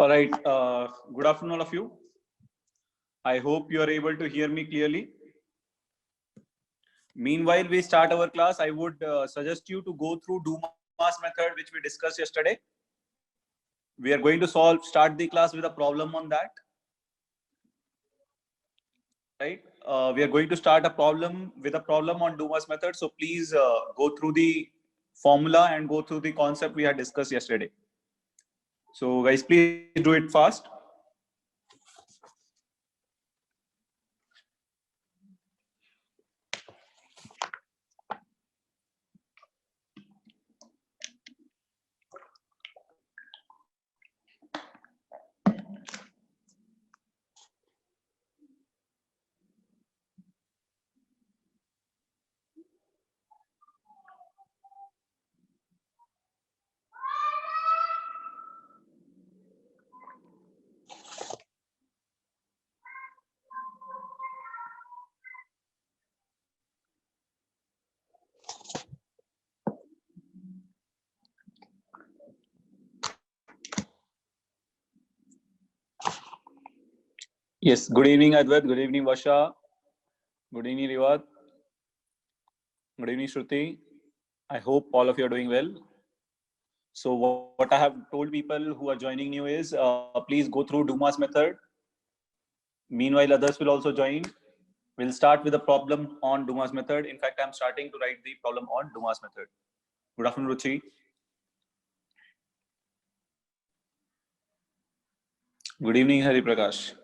All right. Good afternoon, all of you. I hope you are able to hear me clearly. Meanwhile, we start our class. I would suggest you to go through Dumas method, which we discussed yesterday. We are going to start the class with a problem on that. Right. We are going to start a problem on Dumas method. So please go through the formula and go through the concept we had discussed yesterday. So guys, please do it fast. Yes. Good evening, Advait. Good evening, Vasha. Good evening, Rivat. Good evening, Shruti. I hope all of you are doing well. So what I have told people who are joining new is, please go through Dumas method. Meanwhile, others will also join. We'll start with a problem on Dumas method. In fact, I'm starting to write the problem on Dumas method. Good afternoon, Ruchi. Good evening, Hari Prakash.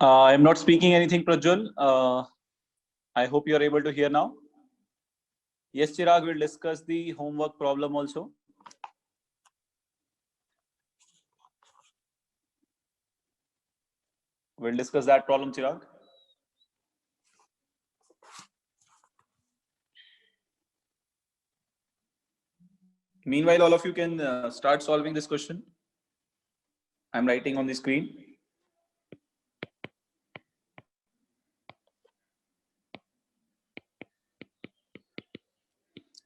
I'm not speaking anything, Prajwal. I hope you are able to hear now. Yes, Chirag will discuss the homework problem also. We'll discuss that problem, Chirag. Meanwhile, all of you can start solving this question. I'm writing on the screen.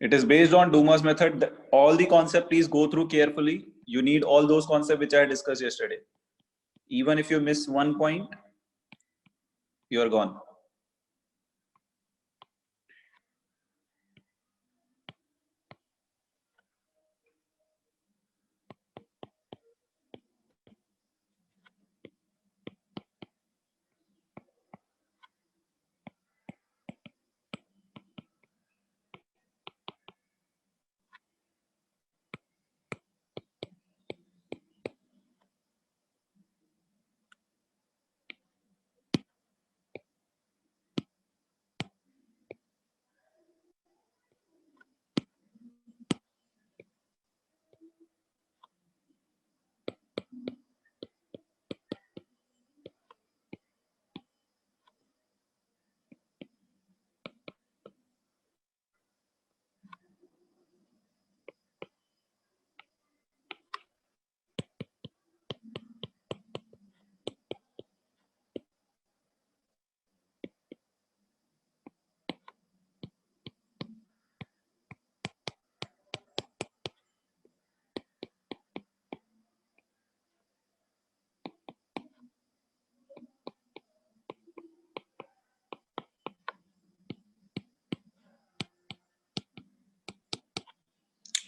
It is based on Dumas method. All the concept, please go through carefully. You need all those concepts which I discussed yesterday. Even if you miss one point, you are gone.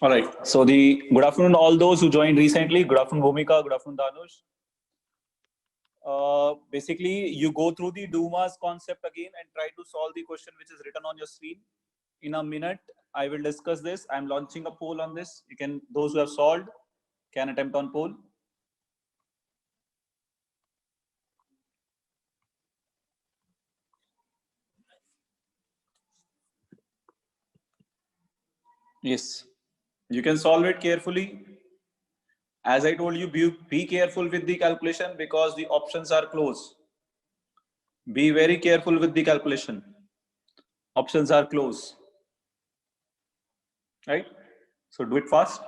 All right. So good afternoon, all those who joined recently. Good afternoon, Bhumika. Good afternoon, Danush. basically you go through the Dumas concept again and try to solve the question which is written on your screen. In a minute, I will discuss this. I'm launching a poll on this. You can, those who have solved can attempt on poll. Yes, you can solve it carefully. As I told you, be careful with the calculation because the options are close. Be very careful with the calculation. Options are close. Right? So do it fast.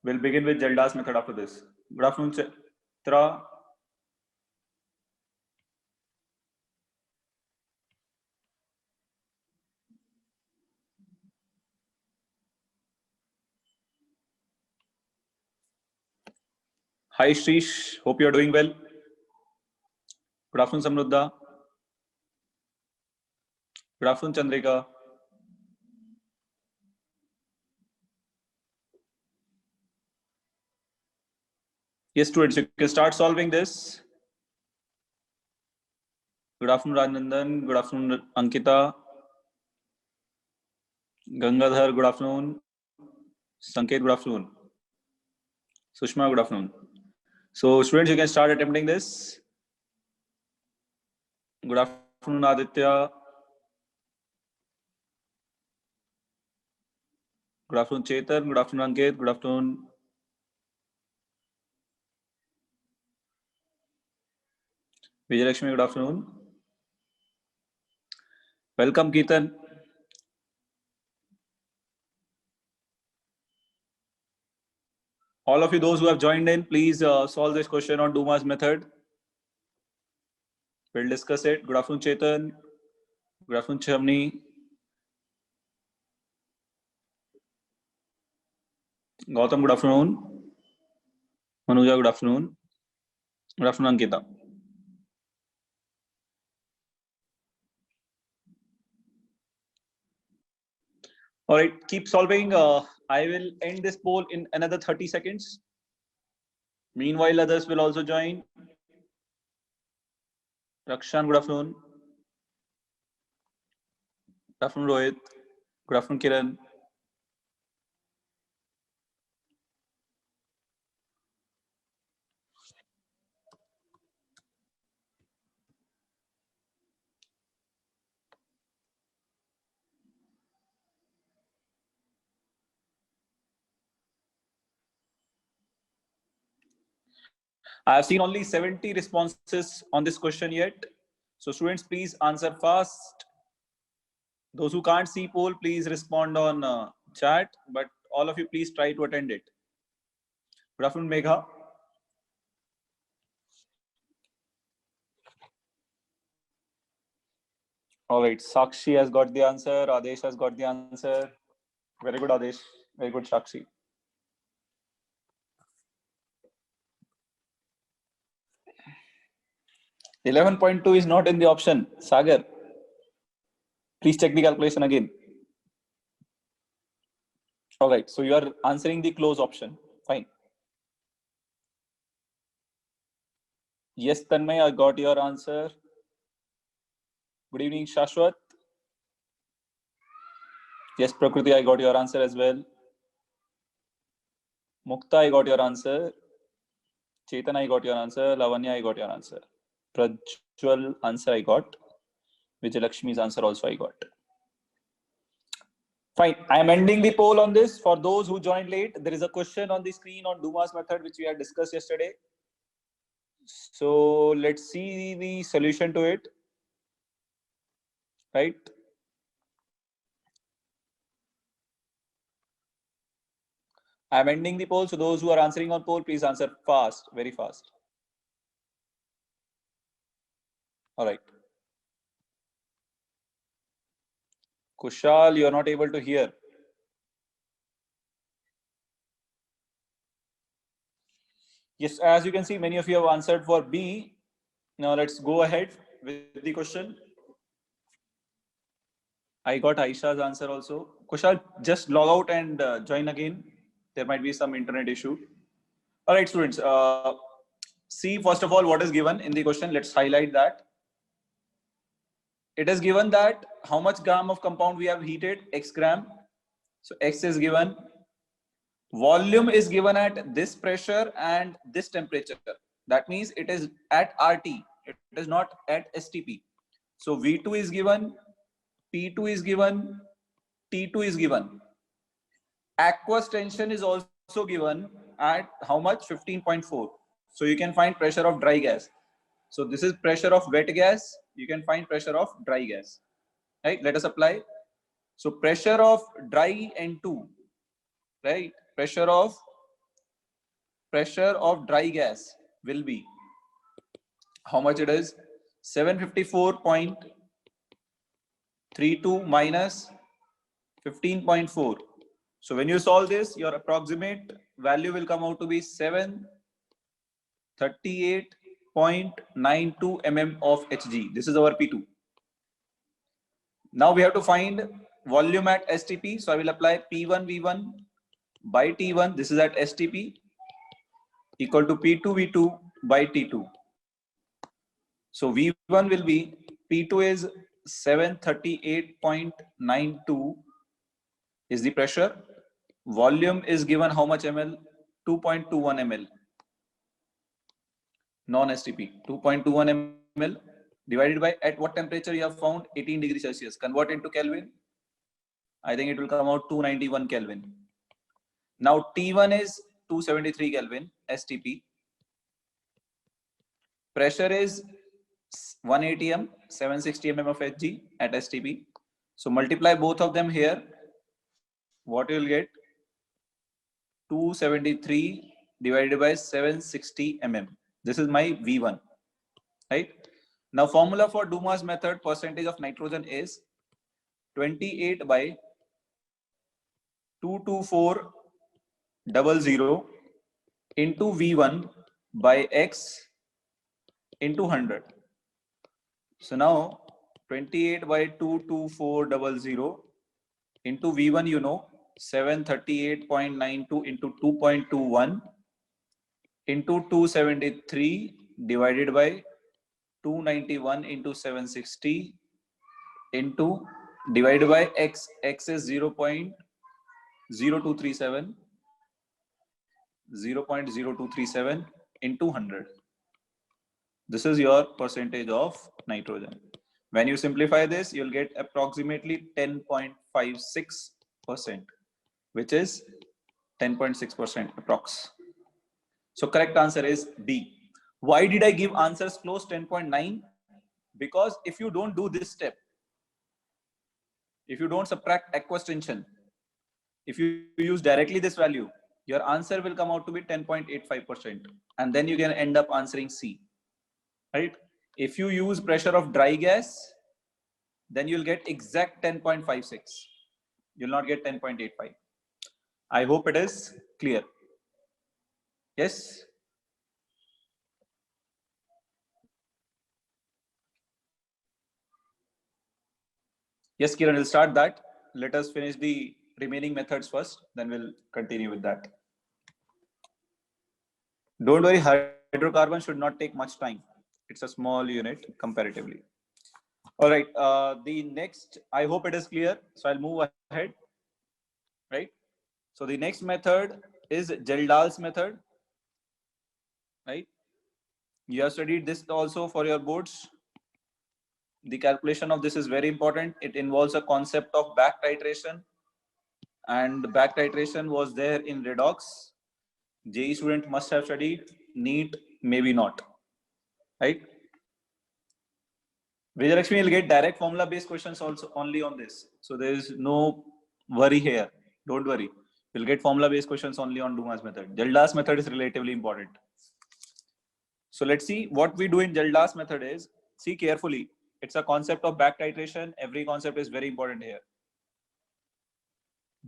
We'll begin with Zelda's method after this. Good afternoon, Chitra. Hi, Shrish. Hope you're doing well. Good afternoon, Samruddha. Good afternoon, Chandrika. Yes, students, you can start solving this. Good afternoon, Rajanandan. Good afternoon, Ankita. Gangadhar, good afternoon. Sanket, good afternoon. Sushma, good afternoon. So, students, you can start attempting this. Good afternoon, Aditya. Good afternoon, Chetan. Good afternoon, Ankit. Good afternoon. Vijayalakshmi, good afternoon. Welcome, Keetan. All of you, those who have joined in, please solve this question on Dumas method. We'll discuss it. Good afternoon, Chetan. Good afternoon, Chavni. Gautam, good afternoon. Manuja, good afternoon. Good afternoon, Ankita. All right, keep solving. I will end this poll in another 30 seconds. Meanwhile, others will also join. Rakshan, good afternoon. Good afternoon, Rohit. Good afternoon, Kiran. I have seen only 70 responses on this question yet. So students, please answer fast. Those who can't see poll, please respond on chat, but all of you, please try to attend it. Good afternoon, Megha. All right, Sakshi has got the answer. Adesh has got the answer. Very good, Adesh. Very good, Sakshi. $11.2 is not in the option. Sagar, please check the calculation again. All right, so you are answering the close option. Fine. Yes, Tanmay, I got your answer. Good evening, Shashwat. Yes, Prakriti, I got your answer as well. Mukta, I got your answer. Chetan, I got your answer. Lavanya, I got your answer. Prajwal answer I got. Vijayalakshmi's answer also I got. Fine. I am ending the poll on this. For those who joined late, there is a question on the screen on Dumas method, which we had discussed yesterday. So let's see the solution to it. Right. I am ending the poll. So those who are answering on poll, please answer fast, very fast. All right. Kushal, you are not able to hear. Yes, as you can see, many of you have answered for B. Now let's go ahead with the question. I got Aisha's answer also. Kushal, just log out and join again. There might be some internet issue. All right, students. see first of all what is given in the question. Let's highlight that. It is given that how much gram of compound we have heated, X gram. So X is given. Volume is given at this pressure and this temperature. That means it is at RT. It is not at STP. So V2 is given, P2 is given, T2 is given. Aqueous tension is also given at how much? 15.4. So you can find pressure of dry gas. So this is pressure of wet gas. You can find pressure of dry gas. Right? Let us apply. So pressure of dry N2, right? Pressure of dry gas will be how much it is? 754.32 minus 15.4. So when you solve this, your approximate value will come out to be 738.92 mm of Hg. This is our P2. Now we have to find volume at STP. So I will apply P1 V1 by T1. This is at STP equal to P2 V2 by T2. So V1 will be, P2 is 738.92 is the pressure. Volume is given how much ml? 2.21 ml. Non-STP, 2.21 ml divided by at what temperature you have found? 18 degrees Celsius. Convert into Kelvin. I think it will come out 291 Kelvin. Now T1 is 273 Kelvin STP. Pressure is 180 m, 760 mm of Hg at STP. So multiply both of them here. What you will get? 273 divided by 760 mm. This is my V1, right? Now formula for Dumas method, percentage of nitrogen is 28 by 22400 into V1 by X into 100. So now 28 by 22400 into V1, you know, 738.92 into 2.21 into 273 divided by 291 into 760 into divided by X. X is 0.0237 into 100. This is your percentage of nitrogen. When you simplify this, you'll get approximately 10.56%, which is 10.6% approx. So correct answer is B. Why did I give answers close 10.9? Because if you don't do this step, if you don't subtract aqueous tension, if you use directly this value, your answer will come out to be 10.85%. And then you can end up answering C, right? If you use pressure of dry gas, then you'll get exact 10.56. You'll not get 10.85. I hope it is clear. Yes? Yes, Kiran, we'll start that. Let us finish the remaining methods first, then we'll continue with that. Don't worry, hydrocarbon should not take much time. It's a small unit comparatively. All right, the next, I hope it is clear. So I'll move ahead, right? So the next method is Geldahl's method, right? You have studied this also for your boards. The calculation of this is very important. It involves a concept of back titration, and back titration was there in redox. JEE student must have studied, NEET maybe not, right? Vijayalakshmi will get direct formula based questions also only on this. So there is no worry here. Don't worry. You'll get formula based questions only on Dumas method. Geldahl's method is relatively important. So let's see what we do in Geldahl's method is, see carefully. It's a concept of back titration. Every concept is very important here.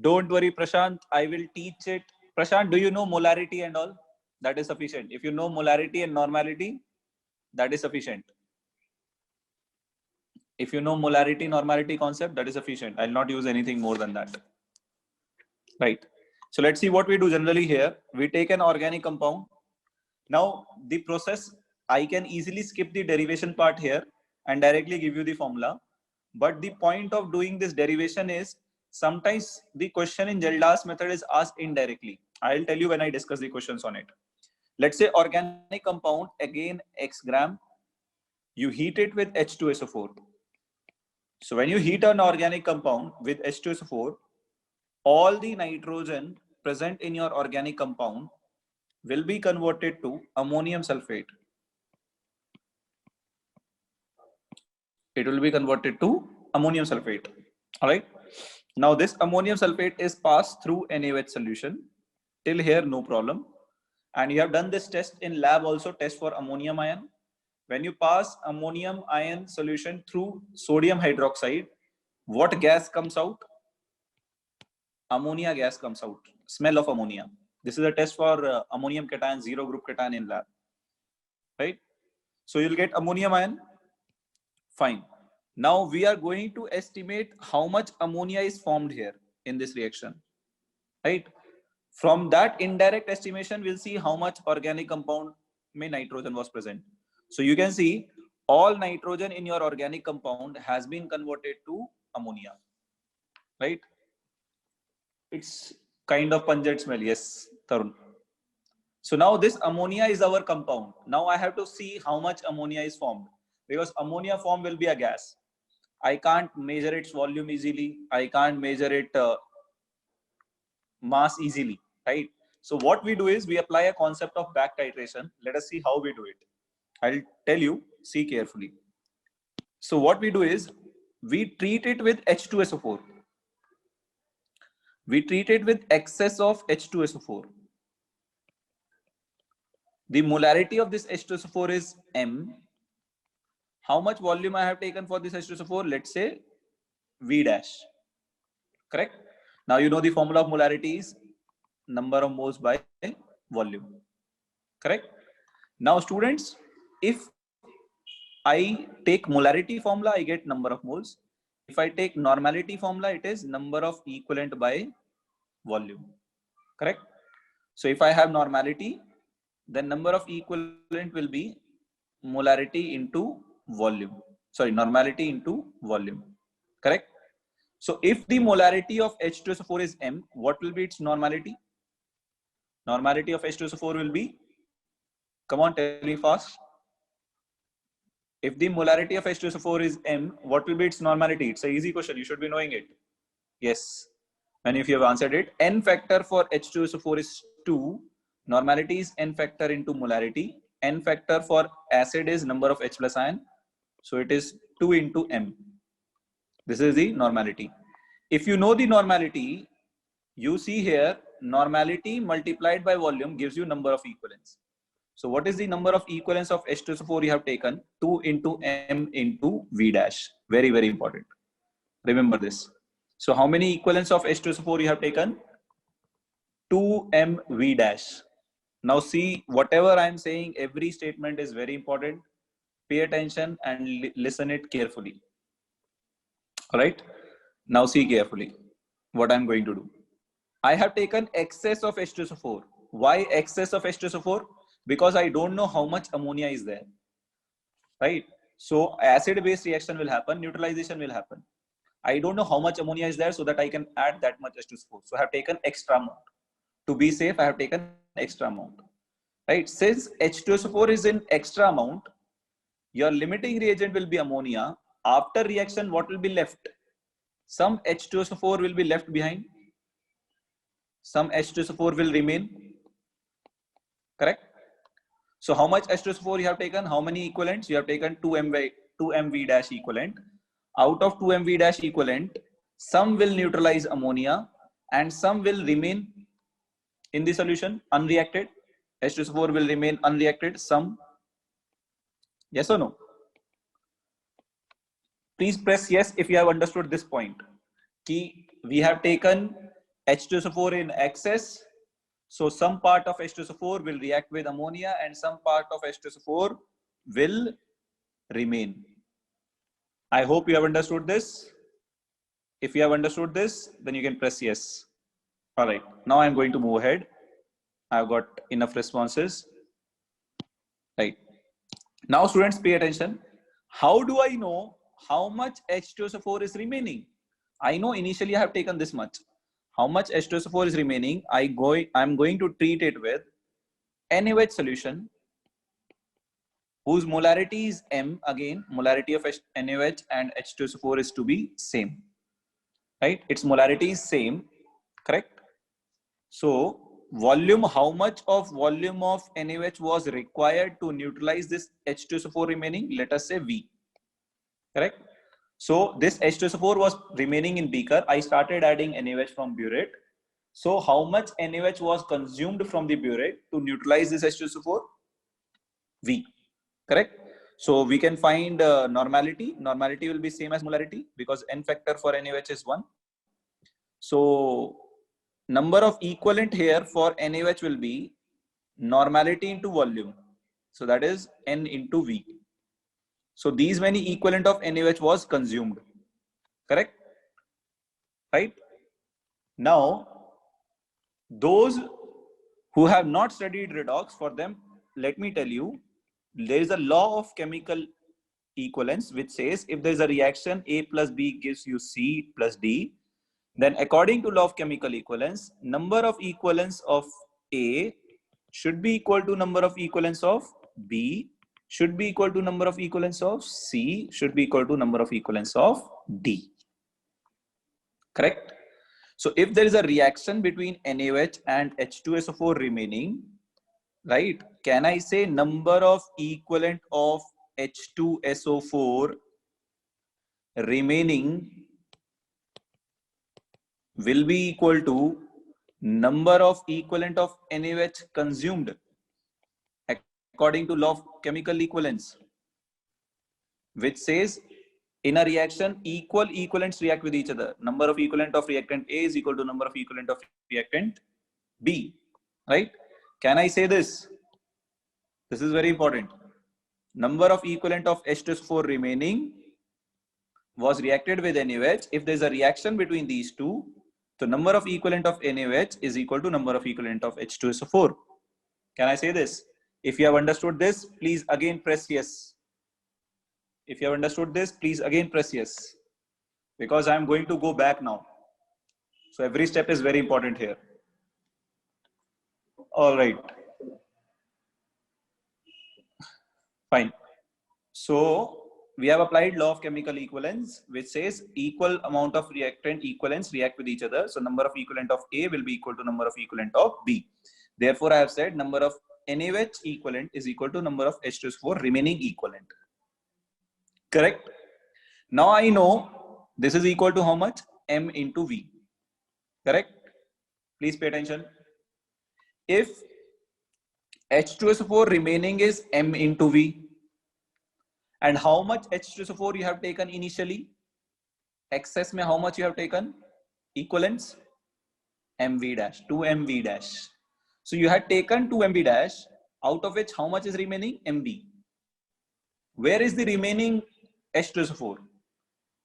Don't worry, Prashant. I will teach it. Prashant, do you know molarity and all? That is sufficient. If you know molarity and normality, that is sufficient. If you know molarity, normality concept, that is sufficient. I'll not use anything more than that. Right. So let's see what we do generally here. We take an organic compound. Now the process, I can easily skip the derivation part here and directly give you the formula. But the point of doing this derivation is sometimes the question in Geldas method is asked indirectly. I'll tell you when I discuss the questions on it. Let's say organic compound, again X gram, you heat it with H2SO4. So when you heat an organic compound with H2SO4, all the nitrogen present in your organic compound will be converted to ammonium sulfate. It will be converted to ammonium sulfate. All right. Now this ammonium sulfate is passed through NaOH solution. Till here, no problem. And you have done this test in lab also, test for ammonium ion. When you pass ammonium ion solution through sodium hydroxide, what gas comes out? Ammonia gas comes out. Smell of ammonia. This is a test for ammonium cation, zero group cation in lab. Right? So you'll get ammonium ion. Fine. Now we are going to estimate how much ammonia is formed here in this reaction. Right? From that indirect estimation, we'll see how much organic compound में nitrogen was present. So you can see all nitrogen in your organic compound has been converted to ammonia. Right? It's kind of pungent smell. Yes, Tarun. So now this ammonia is our compound. Now I have to see how much ammonia is formed, because ammonia form will be a gas. I can't measure its volume easily. I can't measure it mass easily, right? So what we do is we apply a concept of back titration. Let us see how we do it. I'll tell you, see carefully. So what we do is we treat it with H2SO4. We treat it with excess of H2SO4. The molarity of this H2SO4 is M. How much volume I have taken for this H2SO4? Let's say V dash. Correct? Now you know the formula of molarity is number of moles by volume. Correct? Now students, if I take molarity formula, I get number of moles. If I take normality formula, it is number of equivalent by volume. Correct? So if I have normality, then number of equivalent will be molarity into volume. Sorry, normality into volume. Correct? So if the molarity of H2SO4 is M, what will be its normality? Normality of H2SO4 will be, come on, tell me fast. If the molarity of H2SO4 is M, what will be its normality? It's an easy question. You should be knowing it. Yes. And if you have answered it, N factor for H2SO4 is 2. Normality is N factor into molarity. N factor for acid is number of H plus ion. So it is 2 into M. This is the normality. If you know the normality, you see here, normality multiplied by volume gives you number of equivalents. So what is the number of equivalents of H2SO4 you have taken? 2 into M into V dash. Very, very important. Remember this. So how many equivalents of H2SO4 you have taken? 2M V dash. Now see, whatever I am saying, every statement is very important. Pay attention and listen it carefully. All right. Now see carefully what I'm going to do. I have taken excess of H2SO4. Why excess of H2SO4? Because I don't know how much ammonia is there. Right? So acid-base reaction will happen, neutralization will happen. I don't know how much ammonia is there so that I can add that much H2SO4. So I have taken extra amount. To be safe, I have taken extra amount. Right? Since H2SO4 is in extra amount, your limiting reagent will be ammonia. After reaction, what will be left? Some H2SO4 will be left behind. Some H2SO4 will remain. Correct? So how much H2SO4 you have taken? How many equivalents? You have taken 2MV dash equivalent. Out of 2MV dash equivalent, some will neutralize ammonia and some will remain in the solution unreacted. H2SO4 will remain unreacted. Some. Yes or no? Please press yes if you have understood this point. Ki we have taken H2SO4 in excess. So some part of H2SO4 will react with ammonia and some part of H2SO4 will remain. I hope you have understood this. If you have understood this, then you can press yes. All right. Now I'm going to move ahead. I've got enough responses. right? Now students, pay attention. How do I know how much H2SO4 is remaining? I know initially I have taken this much. How much H2SO4 is remaining? I'm going to treat it with NaOH solution whose molarity is M. Again, molarity of NaOH and H2SO4 is to be same, right? Its molarity is same, correct? So volume, how much of volume of NaOH was required to neutralize this H2SO4 remaining? Let us say V, correct? So this H2SO4 was remaining in beaker. I started adding NaOH from burette. So how much NaOH was consumed from the burette to neutralize this H2SO4? V, correct? So we can find normality. Normality will be same as molarity because N factor for NaOH is 1. So number of equivalent here for NaOH will be normality into volume. So that is N into V. So these many equivalent of NaOH was consumed, correct? Right? Now, those who have not studied redox, for them, let me tell you, there is a law of chemical equivalence which says if there is a reaction A plus B gives you C plus D, then according to law of chemical equivalence, number of equivalence of A should be equal to number of equivalence of B, should be equal to number of equivalence of C, should be equal to number of equivalence of D. Correct? So if there is a reaction between NaOH and H2SO4 remaining, right, can I say number of equivalent of H2SO4 remaining will be equal to number of equivalent of NaOH consumed according to law of chemical equivalence, which says in a reaction equal equivalents react with each other. Number of equivalent of reactant A is equal to number of equivalent of reactant B, right? Can I say this? This is very important. Number of equivalent of H2SO4 remaining was reacted with NaOH. If there is a reaction between these two, the number of equivalent of NaOH is equal to number of equivalent of H2SO4. Can I say this? If you have understood this, please again press yes. If you have understood this, please again press yes. Because I am going to go back now. So every step is very important here. All right. Fine. So we have applied law of chemical equivalence, which says equal amount of reactant equivalents react with each other. So number of equivalent of A will be equal to number of equivalent of B. Therefore, I have said number of NaOH equivalent is equal to number of H2SO4 remaining equivalent. Correct? Now I know this is equal to how much? M into V. Correct? Please pay attention. If H2SO4 remaining is M into V, and how much H2SO4 you have taken initially? Excess mein how much you have taken? Equivalents? MV dash, 2MV dash. So you had taken 2MV dash, out of which how much is remaining? MV. Where is the remaining H2SO4?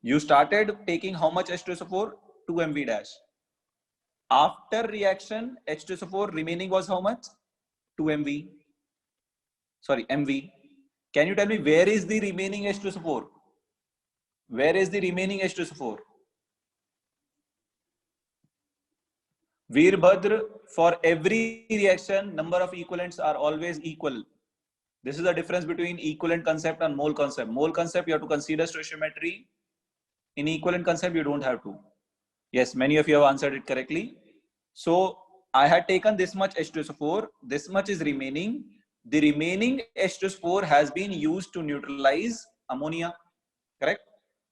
You started taking how much H2SO4? 2MV dash. After reaction, H2SO4 remaining was how much? 2MV. Sorry, MV. Can you tell me where is the remaining H2SO4? Where is the remaining H2SO4? Veerbhadra, for every reaction, number of equivalents are always equal. This is the difference between equivalent concept and mole concept. Mole concept, you have to consider stoichiometry. In equivalent concept, you don't have to. Yes, many of you have answered it correctly. So I had taken this much H2SO4, this much is remaining. The remaining H2SO4 has been used to neutralize ammonia, correct?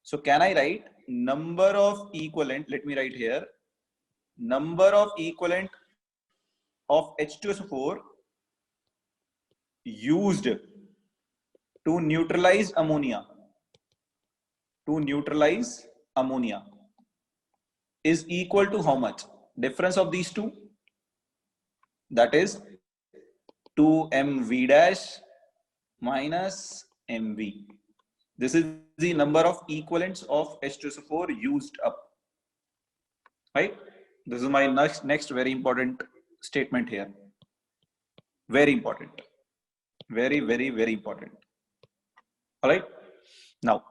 So can I write number of equivalent, let me write here, number of equivalent of H2SO4 used to neutralize ammonia, is equal to how much? Difference of these two, that is 2MV dash minus MV. This is the number of equivalents of H2SO4 used up, right? This is my next very important statement here. Very important. Very, very, very important. All right. Now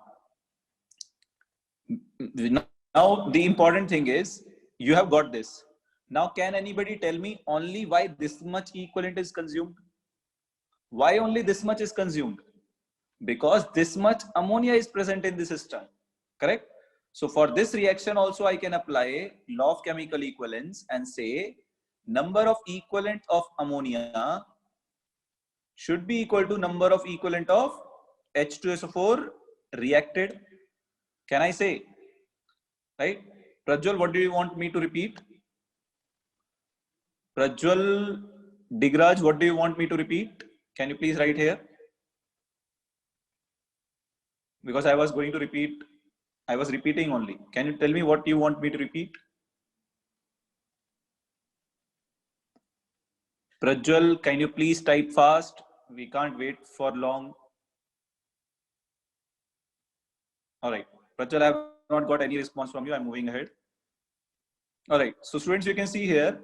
the important thing is you have got this. Now, can anybody tell me only why this much equivalent is consumed? Why only this much is consumed? Because this much ammonia is present in the system, correct? So for this reaction also I can apply law of chemical equivalence and say number of equivalent of ammonia should be equal to number of equivalent of H2SO4 reacted. Can I say? Right? Prajwal, what do you want me to repeat? Prajwal, Digraj, what do you want me to repeat? Can you please write here? Because I was going to repeat, I was repeating only. Can you tell me what you want me to repeat? Prajwal, can you please type fast? We can't wait for long. All right. Prajwal, I have not got any response from you. I'm moving ahead. All right. So students, you can see here,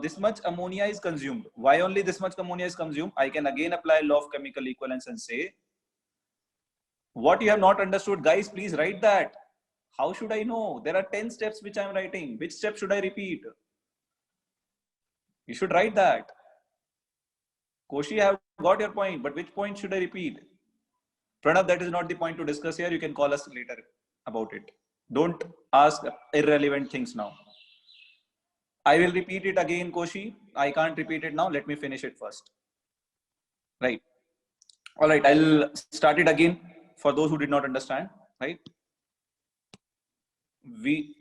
this much ammonia is consumed. Why only this much ammonia is consumed? I can again apply law of chemical equivalence and say, what you have not understood, guys, please write that. How should I know? There are 10 steps which I'm writing. Which step should I repeat? You should write that. Koshi, I have got your point, but which point should I repeat? Pranav, that is not the point to discuss here. You can call us later about it. Don't ask irrelevant things now. I will repeat it again, Koshi. I can't repeat it now. Let me finish it first. Right. All right. I'll start it again for those who did not understand. Right.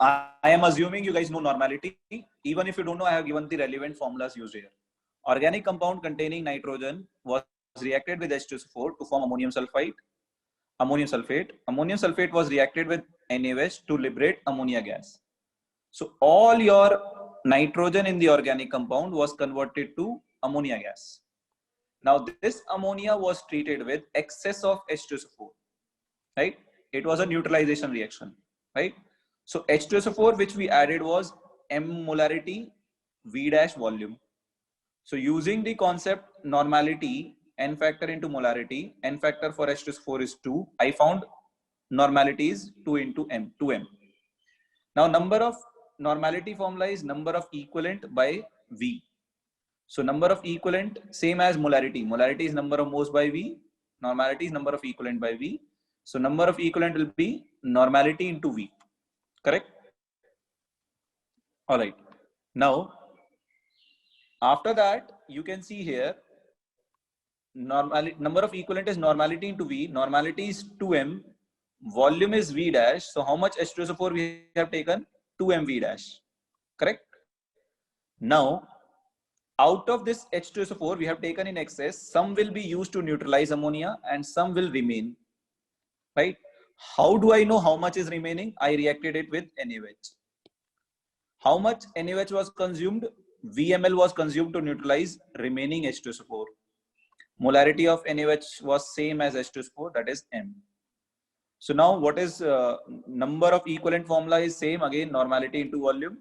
I am assuming you guys know normality. Even if you don't know, I have given the relevant formulas used here. Organic compound containing nitrogen was reacted with H2SO4 to form ammonium sulfate. Ammonium sulfate was reacted with NaOH to liberate ammonia gas. So all your nitrogen in the organic compound was converted to ammonia gas. Now this ammonia was treated with excess of H2SO4, right? It was a neutralization reaction, right? So H2SO4 which we added was M molarity V dash volume. So using the concept normality, N factor into molarity, N factor for H2SO4 is 2. I found normality is 2 into M, 2M. Now number of normality formula is number of equivalent by V. So number of equivalent same as molarity. Molarity is number of moles by V. Normality is number of equivalent by V. So number of equivalent will be normality into V. Correct? All right. Now, after that, you can see here, number of equivalent is normality into V. Normality is 2M. Volume is V dash. So how much H2SO4 we have taken? 2M V dash. Correct? Now, out of this H2SO4 we have taken in excess, some will be used to neutralize ammonia and some will remain. Right? How do I know how much is remaining? I reacted it with NaOH. How much NaOH was consumed? VML was consumed to neutralize remaining H2SO4. Molarity of NaOH was same as H2SO4, that is M. So now what is number of equivalent formula is same again, normality into volume.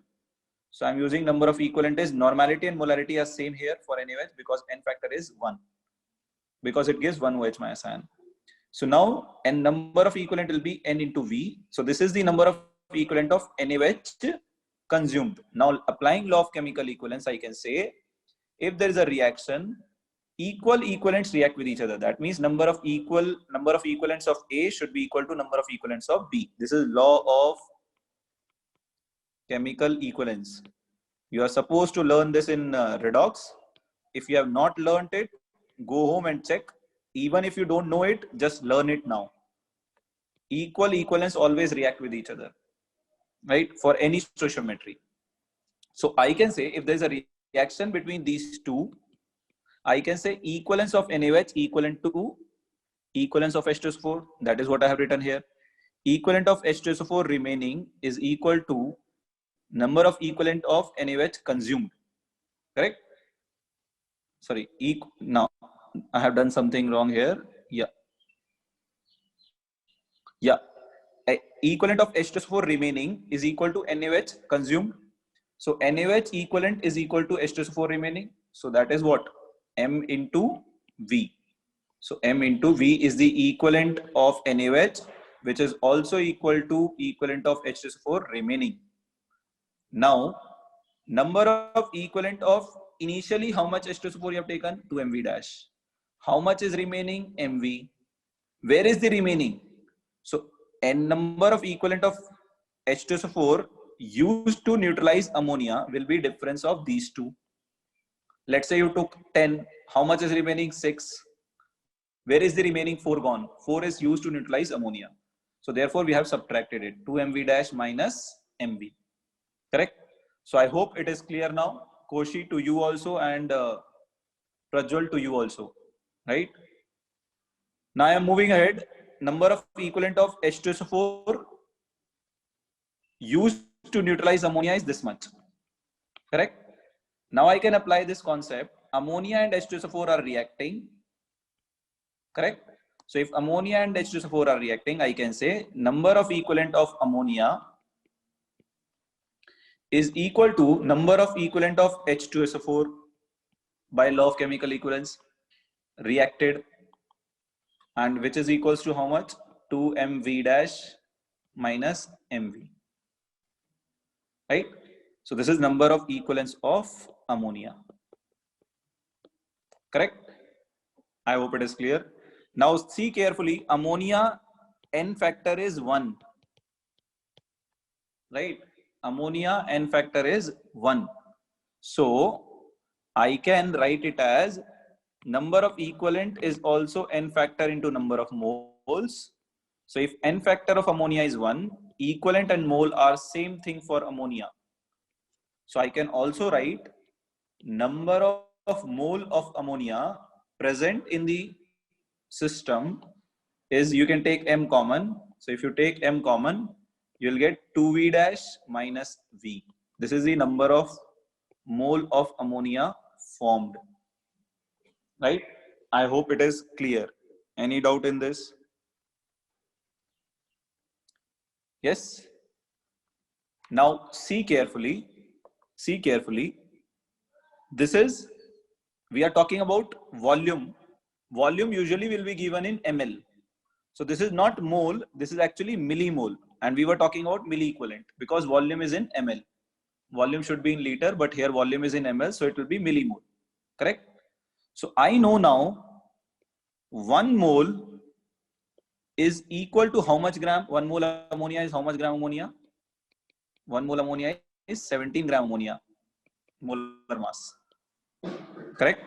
So I'm using number of equivalent is normality and molarity are same here for NaOH because N factor is 1 because it gives 1 OH minus ion. So now N number of equivalent will be N into V. So this is the number of equivalent of NaOH consumed. Now applying law of chemical equivalence, I can say if there is a reaction, equal equivalents react with each other. That means number of equivalents of A should be equal to number of equivalents of B. This is law of chemical equivalence. You are supposed to learn this in redox. If you have not learned it, go home and check. Even if you don't know it, just learn it now. Equal equivalents always react with each other, right? For any stoichiometry. So I can say if there is a reaction between these two, I can say equivalence of NaOH equivalent to equivalence of H2SO4. That is what I have written here. Equivalent of H2SO4 remaining is equal to number of equivalent of NaOH consumed. Correct? Sorry. Now I have done something wrong here. Yeah. Equivalent of H2SO4 remaining is equal to NaOH consumed. So NaOH equivalent is equal to H2SO4 remaining. So that is what? M into V. So M into V is the equivalent of NaOH, which is also equal to equivalent of H2SO4 remaining. Now, number of equivalent of initially how much H2SO4 you have taken? 2 MV dash. How much is remaining? MV. Where is the remaining? So N number of equivalent of H2SO4 used to neutralize ammonia will be difference of these two. Let's say you took 10. How much is remaining? 6. Where is the remaining 4 gone? 4 is used to neutralize ammonia. So therefore we have subtracted it. 2 MV dash minus MV. Correct? So I hope it is clear now. Koshi to you also, and Prajwal to you also. Right? Now I am moving ahead. Number of equivalent of H2SO4 used to neutralize ammonia is this much. Correct? Now I can apply this concept. Ammonia and H2SO4 are reacting. Correct? So if ammonia and H2SO4 are reacting, I can say number of equivalent of ammonia is equal to number of equivalent of H2SO4 by law of chemical equivalence reacted, and which is equals to how much? 2 MV dash minus MV. Right? So this is number of equivalence of ammonia. Correct? I hope it is clear. Now see carefully, ammonia N factor is 1. Right? Ammonia N factor is 1. So I can write it as number of equivalent is also N factor into number of moles. So if N factor of ammonia is 1, equivalent and mole are same thing for ammonia. So I can also write number of mole of ammonia present in the system is, you can take M common. So if you take M common, you'll get 2V dash minus V. This is the number of mole of ammonia formed. Right? I hope it is clear. Any doubt in this? Yes? Now see carefully. See carefully. This is, we are talking about volume. Volume usually will be given in ml. So this is not mole, this is actually millimole. And we were talking about milliequivalent because volume is in ml. Volume should be in liter, but here volume is in ml, so it will be millimole. Correct? So I know now 1 mole is equal to how much gram? 1 mole ammonia is how much gram ammonia? 1 mole ammonia is 17 gram ammonia molar mass. Correct?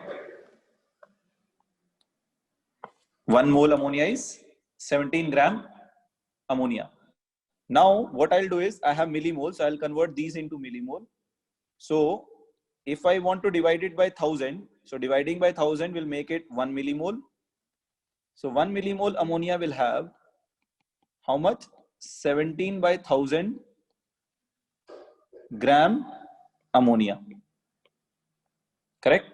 1 mole ammonia is 17 gram ammonia. Now what I'll do is, I have millimole, so I'll convert these into millimole. So if I want to divide it by 1000, so dividing by 1000 will make it 1 millimole. So 1 millimole ammonia will have how much? 17 by 1000 gram ammonia. Correct?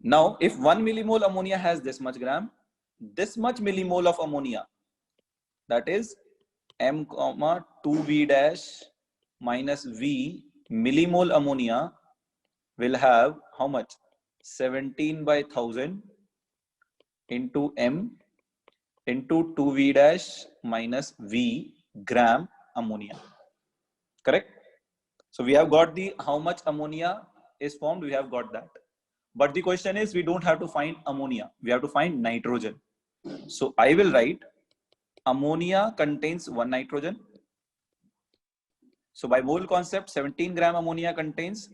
Now if 1 millimole ammonia has this much gram, this much millimole of ammonia, that is M comma 2V dash minus V millimole ammonia will have how much? 17 by 1000 into M into 2V dash minus V gram ammonia. Correct? So we have got the how much ammonia is formed, we have got that. But the question is, we don't have to find ammonia, we have to find nitrogen. So I will write ammonia contains 1 nitrogen. So by mole concept, 17 gram ammonia contains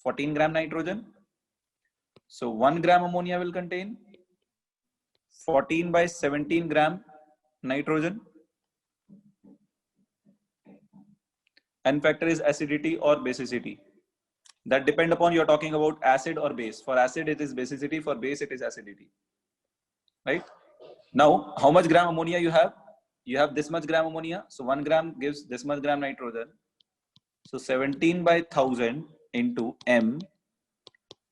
14 gram nitrogen. So 1 gram ammonia will contain 14 by 17 gram nitrogen. N factor is acidity or basicity. That depend upon you're talking about acid or base. For acid it is basicity, for base it is acidity. Right? Now how much gram ammonia you have? You have this much gram ammonia. So 1 gram gives this much gram nitrogen. So 17 by 1000 into M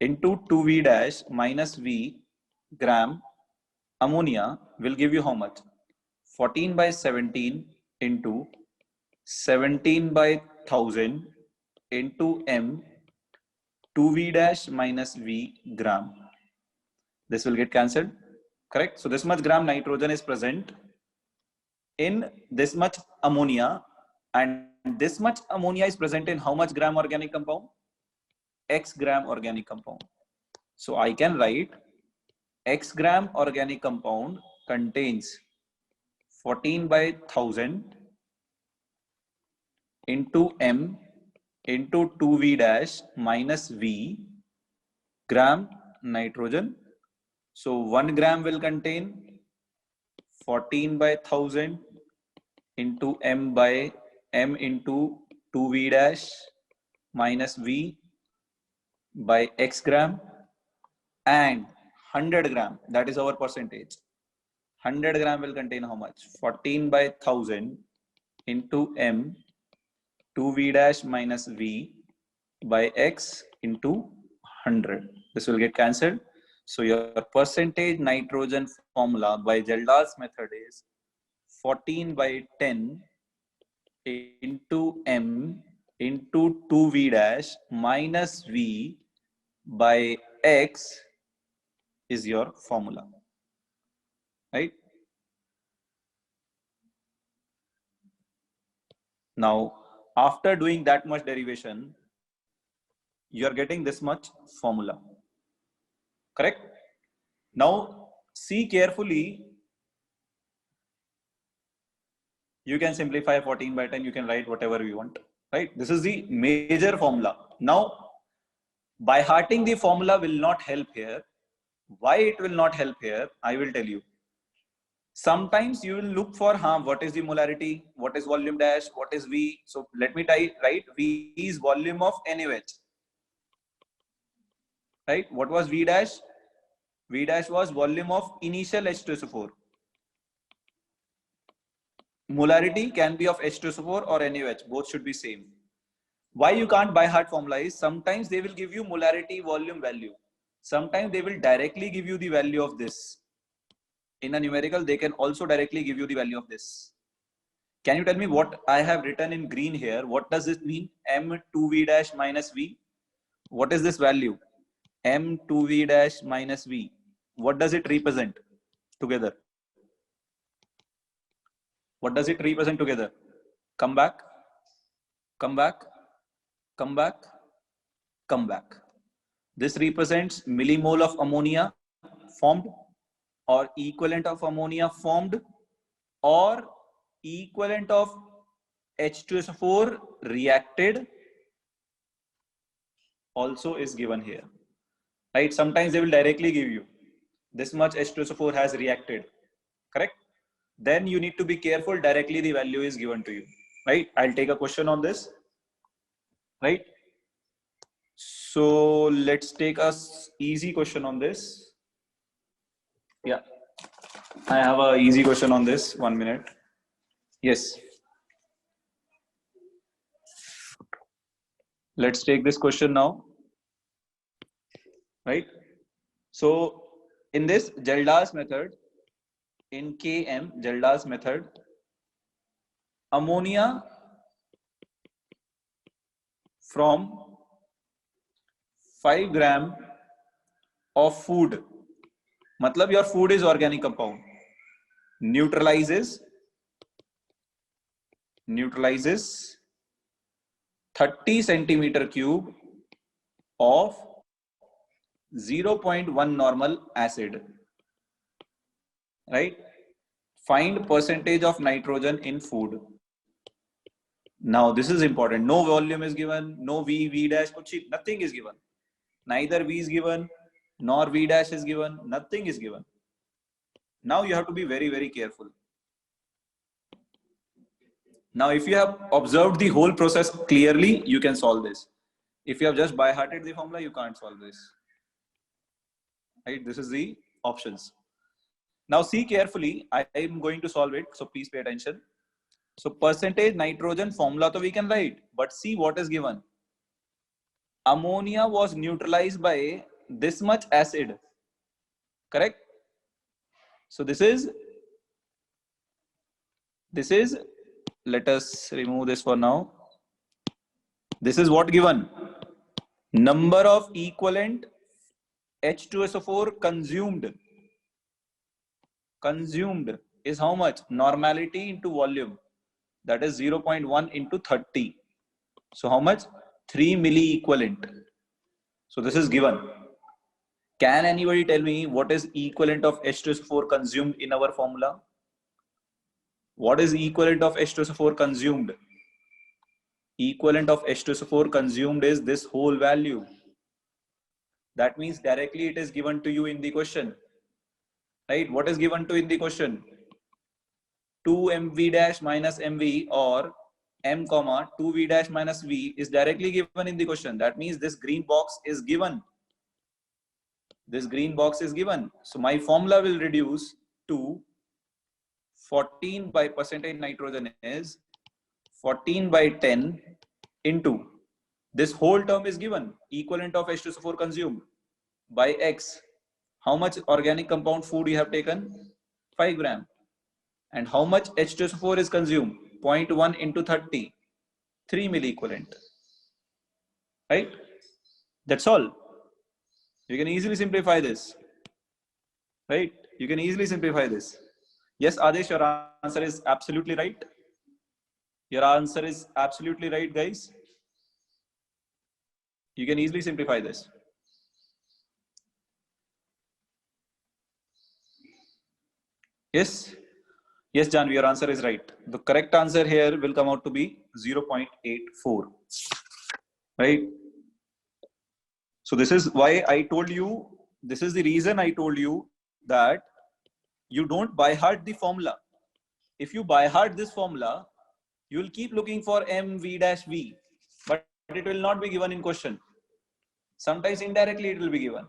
into 2V dash minus V gram ammonia will give you how much? 14 by 17 into 17 by 1000 into M 2V dash minus V gram. This will get cancelled, correct? So this much gram nitrogen is present in this much ammonia, and this much ammonia is present in how much gram organic compound? X gram organic compound. So I can write X gram organic compound contains 14 by 1000 into M into 2V dash minus V gram nitrogen. So 1 gram will contain 14 by 1000 into M by M into 2V dash minus V by X gram, and 100 gram, that is our percentage. 100 gram will contain how much? 14 by 1000 into M 2V dash minus V by X into 100. This will get cancelled. So your percentage nitrogen formula by Gelder's method is 14 by 10 into M into 2V dash minus V by X is your formula, right? Now, after doing that much derivation, you are getting this much formula, correct? Now, see carefully. You can simplify 14 by 10, you can write whatever you want, right? This is the major formula. Now, by hearting the formula will not help here. Why it will not help here? I will tell you. Sometimes you will look for what is the molarity, what is volume dash, what is V. So let me write V is volume of NaOH. Right? What was V dash? V dash was volume of initial H2SO4. Molarity can be of H2SO4 or NaOH. Both should be same. Why you can't by heart formula is sometimes they will give you molarity volume value. Sometimes they will directly give you the value of this. In a numerical, they can also directly give you the value of this. Can you tell me what I have written in green here? What does this mean? M2V dash minus V. What is this value? M2V dash minus V. What does it represent together? What does it represent together? Come back, come back, come back, come back. This represents millimole of ammonia formed, or equivalent of ammonia formed, or equivalent of H2SO4 reacted also is given here, right? Sometimes they will directly give you this much H2SO4 has reacted, correct? Then you need to be careful, directly the value is given to you, right? I'll take a question on this, right? So let's take a easy question on this. Yeah, I have a easy question on this. 1 minute. Yes. Let's take this question now, right? So in this Gelder's method, in KM Gelder's method, ammonia from 5 gram of food, matlab your food is organic compound, neutralizes 30 centimeter cube of 0.1 normal acid, right? Find percentage of nitrogen in food. Now this is important. No volume is given, no V dash, nothing is given. Neither V is given, nor V dash is given, nothing is given. Now you have to be very, very careful. Now, if you have observed the whole process clearly, you can solve this. If you have just by-hearted the formula, you can't solve this. Right? This is the options. Now see carefully, I am going to solve it. So please pay attention. So percentage nitrogen formula to we can write, but see what is given. Ammonia was neutralized by this much acid, correct? So this is, let us remove this for now. This is what given. Number of equivalent H2SO4 consumed is how much? Normality into volume. That is 0.1 into 30. So how much? 3 milli equivalent. So this is given. Can anybody tell me what is equivalent of H2SO4 consumed in our formula? What is equivalent of H2SO4 consumed? Equivalent of H2SO4 consumed is this whole value. That means directly it is given to you in the question. Right? What is given to in the question? 2 mv dash minus mv or m comma 2v dash minus v is directly given in the question. That means this green box is given. This green box is given. So my formula will reduce to 14 by percentage nitrogen is 14 by 10 into this whole term is given, equivalent of H2SO4 consumed by X. How much organic compound food you have taken? 5 gram. And how much H2SO4 is consumed? 0.1 into 30, 3 milli equivalent. Right? That's all. You can easily simplify this. Right? You can easily simplify this. Yes, Adesh, your answer is absolutely right. Your answer is absolutely right, guys. You can easily simplify this. Yes. Yes, Janvi, your answer is right. The correct answer here will come out to be 0.84. Right? So this is why I told you, this is the reason I told you that you don't by heart the formula. If you by heart this formula, you will keep looking for mv dash v, but it will not be given in question. Sometimes indirectly it will be given.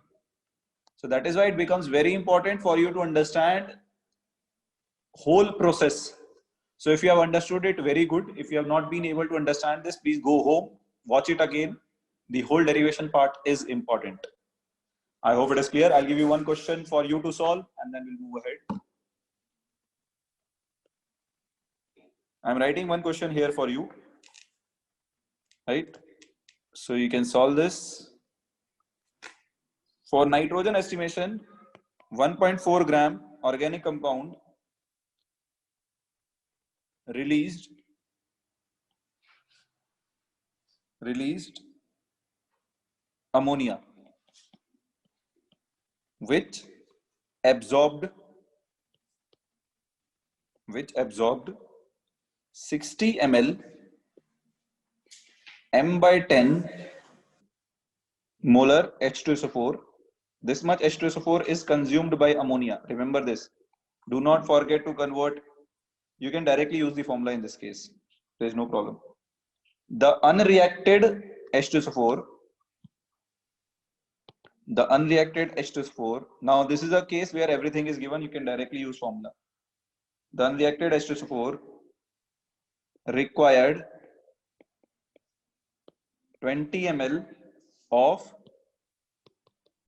So that is why it becomes very important for you to understand whole process. So if you have understood it, very good. If you have not been able to understand this, please go home, watch it again. The whole derivation part is important. I hope it is clear. I'll give you one question for you to solve and then we'll move ahead. I'm writing one question here for you. Right? So you can solve this. For nitrogen estimation, 1.4 gram organic compound released ammonia, which absorbed 60 ml m by 10 molar H2SO4. This much H2SO4 is consumed by ammonia. Remember this. Do not forget to convert. You can directly use the formula in this case. There is no problem. The unreacted H2SO4. Now this is a case where everything is given. You can directly use formula. The unreacted H2SO4 required 20 ml of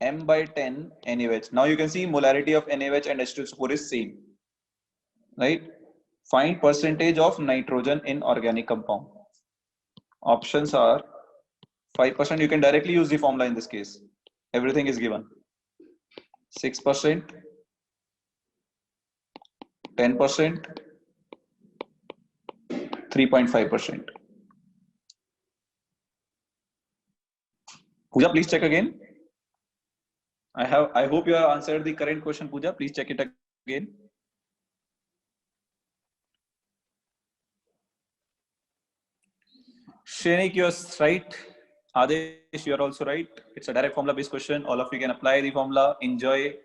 m by 10 NaOH. Now you can see molarity of NaOH and H2SO4 is same. Right? Find percentage of nitrogen in organic compound. Options are 5%. You can directly use the formula in this case. Everything is given. 6%, 10%, 3.5%. Pooja, please check again. I hope you have answered the current question, Pooja. Please check it again. Shrenik, you're right. Adesh, you're also right. It's a direct formula based question. All of you can apply the formula, enjoy,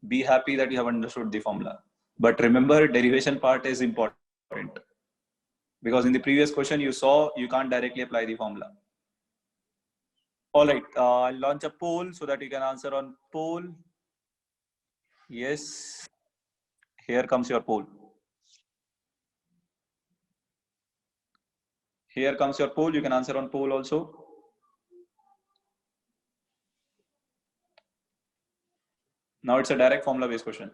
be happy that you have understood the formula. But remember, derivation part is important. Because in the previous question, you saw you can't directly apply the formula. All right, I'll launch a poll so that you can answer on poll. Yes, here comes your poll. Here comes your poll. You can answer on poll also. Now it's a direct formula based question.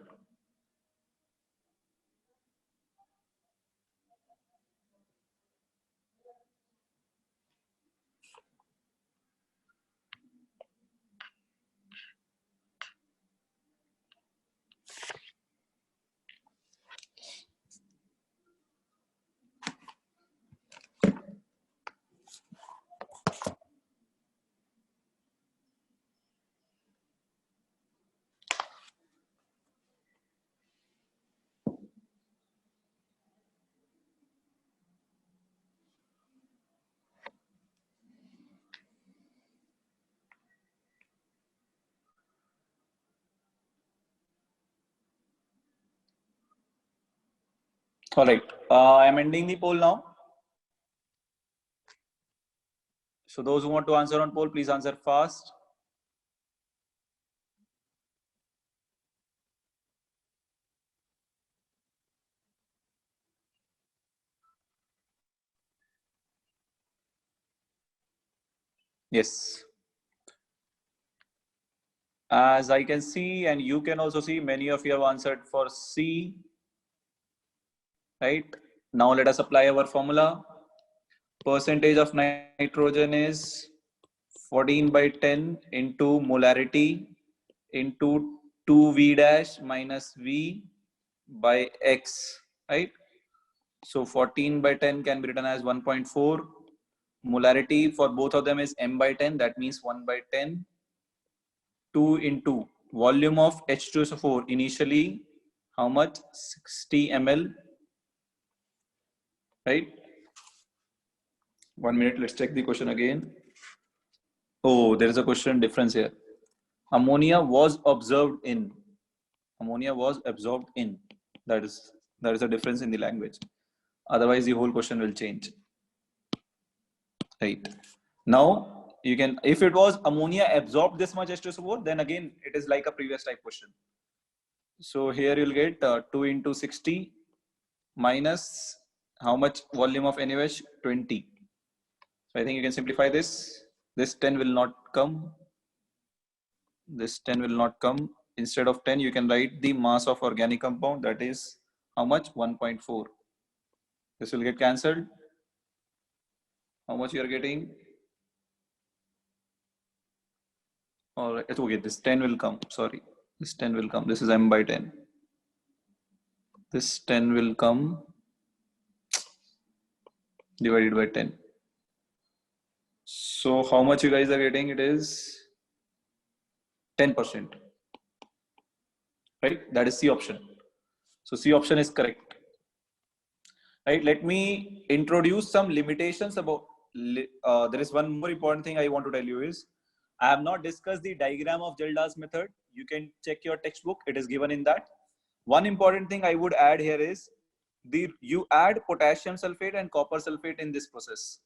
All right. I am ending the poll now. So those who want to answer on poll, please answer fast. Yes. As I can see, and you can also see, many of you have answered for C. Right. Now let us apply our formula. Percentage of nitrogen is 14 by 10 into molarity into 2V dash minus V by X, right? So 14 by 10 can be written as 1.4. Molarity for both of them is M by 10. That means 1 by 10. 2 into volume of H2SO4 initially, how much? 60 ml, right? 1 minute, let's check the question again. Oh, there is a question difference here. Ammonia was observed in. Ammonia was absorbed in. That is a difference in the language. Otherwise, the whole question will change. Right. Now, you can, if it was ammonia absorbed this much H2SO4, then again, it is like a previous type question. So here you'll get 2 into 60 minus how much volume of NaOH? 20. So I think you can simplify this. This 10 will not come. This 10 will not come. Instead of 10, you can write the mass of organic compound. That is how much? 1.4. This will get cancelled. How much you are getting? All right. Okay, this 10 will come. Sorry. This 10 will come. This is M by 10. This 10 will come divided by 10. So how much you guys are getting? It is 10%. Right? That is C option. So C option is correct. Right? Let me introduce some limitations about, there is one more important thing I want to tell you is, I have not discussed the diagram of Geldas method. You can check your textbook. It is given in that. One important thing I would add here is, you add potassium sulfate and copper sulfate in this process.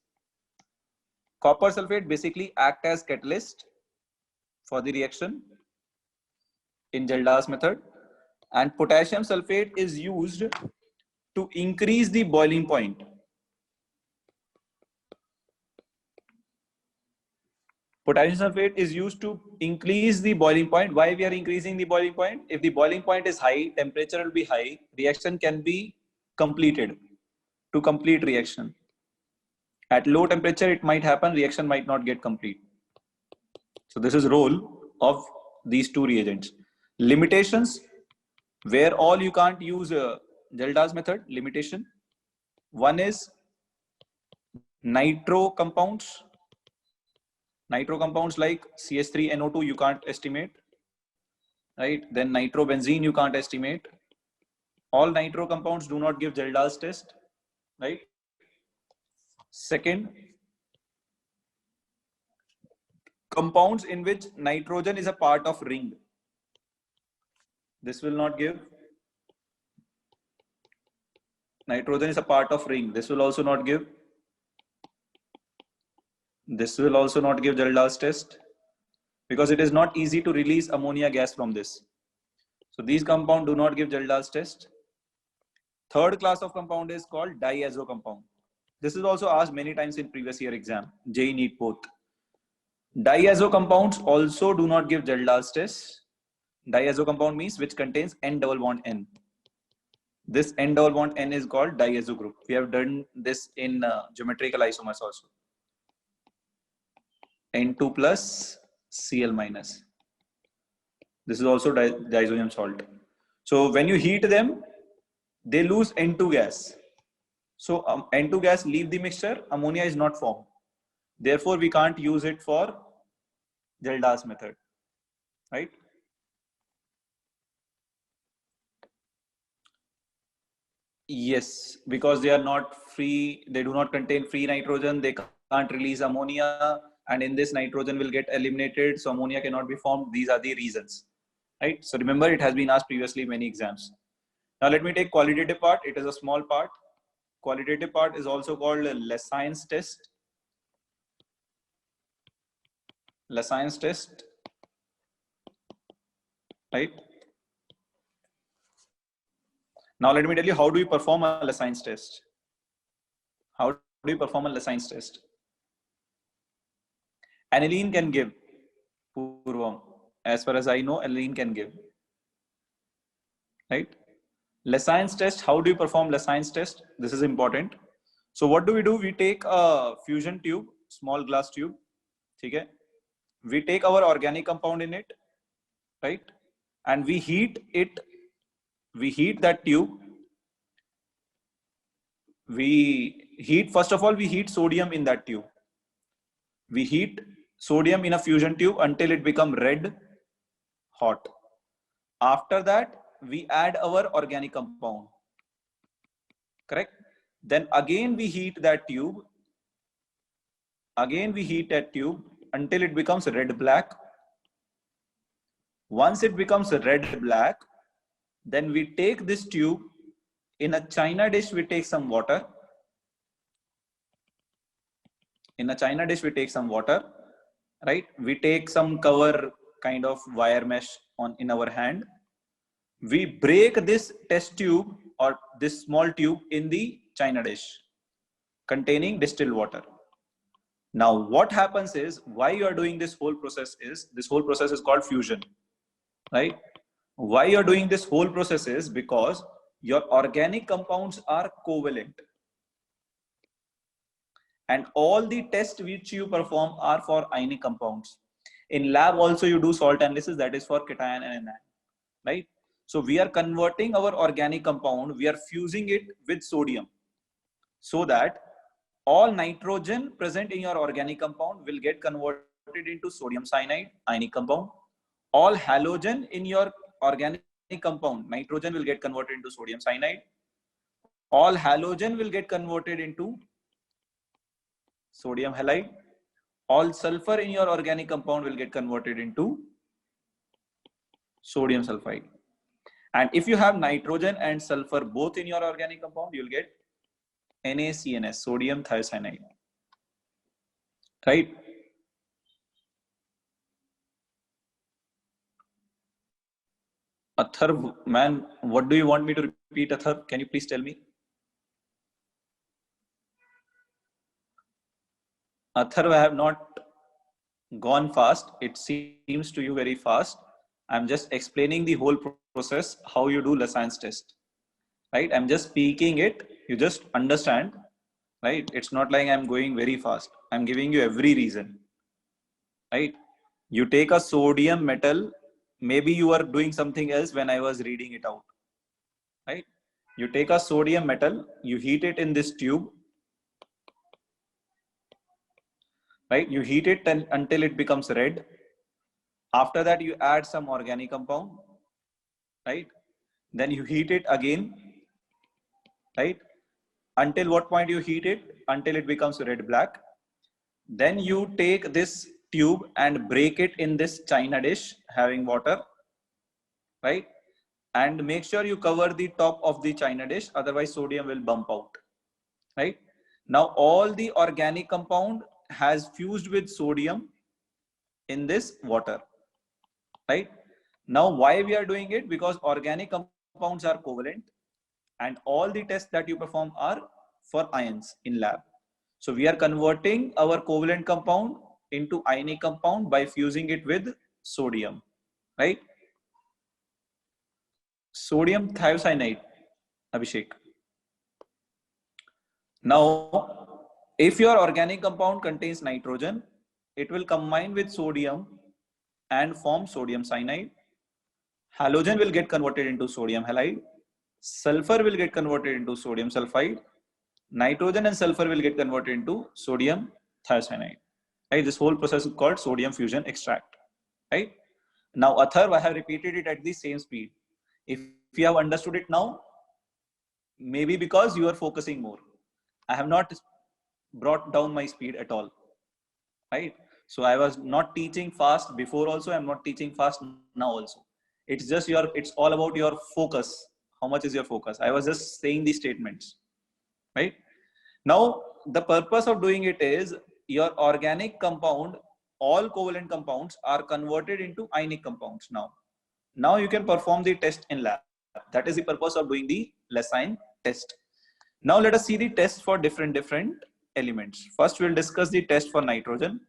Copper sulfate basically act as catalyst for the reaction in Geldas method, and potassium sulfate is used to increase the boiling point. Potassium sulfate is used to increase the boiling point. Why we are increasing the boiling point? If the boiling point is high, temperature will be high, reaction can be completed to complete reaction. At low temperature, it might happen, reaction might not get complete. So this is role of these two reagents. Limitations, where all you can't use Geldas method, limitation. One is nitro compounds. Nitro compounds like CH3NO2 you can't estimate, right? Then nitrobenzene you can't estimate. All nitro compounds do not give Geldas test, right? Second, compounds in which nitrogen is a part of ring. This will not give. Nitrogen is a part of ring. This will also not give. This will also not give Geldas test because it is not easy to release ammonia gas from this. So these compounds do not give Geldas test. Third class of compound is called diazo compound. This is also asked many times in previous year exam. JEE NEET both. Diazo compounds also do not give Geldas test. Diazo compound means which contains N double bond N. This N double bond N is called diazo group. We have done this in geometrical isomers also. N2 plus Cl minus. This is also diazonium salt. So when you heat them, they lose N2 gas. So N2 gas leave the mixture, ammonia is not formed. Therefore, we can't use it for Geldas method, right? Yes, because they are not free, they do not contain free nitrogen, they can't release ammonia, and in this nitrogen will get eliminated, so ammonia cannot be formed. These are the reasons, right? So remember, it has been asked previously in many exams. Now let me take qualitative part. It is a small part. Qualitative part is also called Lessines test. Lessines test, right? Now let me tell you how do you perform a Lessines test. How do you perform a Lessines test? Aniline can give, Purvam. As far as I know, aniline can give, right? Lessines test, how do you perform Lessines test? This is important. So what do? We take a fusion tube, small glass tube, okay? We take our organic compound in it, right? And we heat it, we heat that tube. We heat, first of all, we heat sodium in that tube. We heat sodium in a fusion tube until it becomes red hot. After that, we add our organic compound, correct? Then again we heat that tube. Again we heat that tube until it becomes red black. Once it becomes red black, then we take this tube. In a china dish, we take some water. In a china dish, we take some water, right? We take some cover kind of wire mesh in our hand. We break this test tube or this small tube in the china dish containing distilled water. Now what happens is, why you are doing this whole process is, this whole process is called fusion, right? Why you are doing this whole process is because your organic compounds are covalent. And all the tests which you perform are for ionic compounds. In lab also you do salt analysis, that is for cation and anion, right? So we are converting our organic compound, we are fusing it with sodium so that all nitrogen present in your organic compound will get converted into sodium cyanide, ionic compound. All halogen in your organic compound, nitrogen will get converted into sodium cyanide. All halogen will get converted into sodium halide. All sulfur in your organic compound will get converted into sodium sulfide. And if you have nitrogen and sulfur both in your organic compound, you'll get NaCNS, sodium thiocyanide, right? Atharv, man, what do you want me to repeat, Atharv? Can you please tell me? Atharv, I have not gone fast. It seems to you very fast. I'm just explaining the whole process, how you do Lessines test, right? I'm just speaking it. You just understand, right? It's not like I'm going very fast. I'm giving you every reason, right? You take a sodium metal. Maybe you are doing something else when I was reading it out, right? You take a sodium metal, you heat it in this tube, right? You heat it until it becomes red. After that, you add some organic compound, right? Then you heat it again, right? Until what point you heat it? Until it becomes red black. Then you take this tube and break it in this china dish having water, right? And make sure you cover the top of the china dish, otherwise sodium will bump out, right? Now all the organic compound has fused with sodium in this water, right? Now why we are doing it? Because organic compounds are covalent and all the tests that you perform are for ions in lab. So we are converting our covalent compound into ionic compound by fusing it with sodium, right? Sodium thiocyanide, Abhishek. Now, if your organic compound contains nitrogen, it will combine with sodium and form sodium cyanide. Halogen will get converted into sodium halide. Sulfur will get converted into sodium sulfide. Nitrogen and sulfur will get converted into sodium thiocyanide. Right? This whole process is called sodium fusion extract. Right? Now, Atharv, I have repeated it at the same speed. If you have understood it now, maybe because you are focusing more. I have not brought down my speed at all. Right? So I was not teaching fast before also. I'm not teaching fast now also. It's just it's all about your focus, How much is your focus? I was just saying these statements, right? Now, the purpose of doing it is your organic compound, all covalent compounds are converted into ionic compounds Now you can perform the test in lab. That is the purpose of doing the Lessine test. Now let us see the test for different elements. First, we'll discuss the test for nitrogen.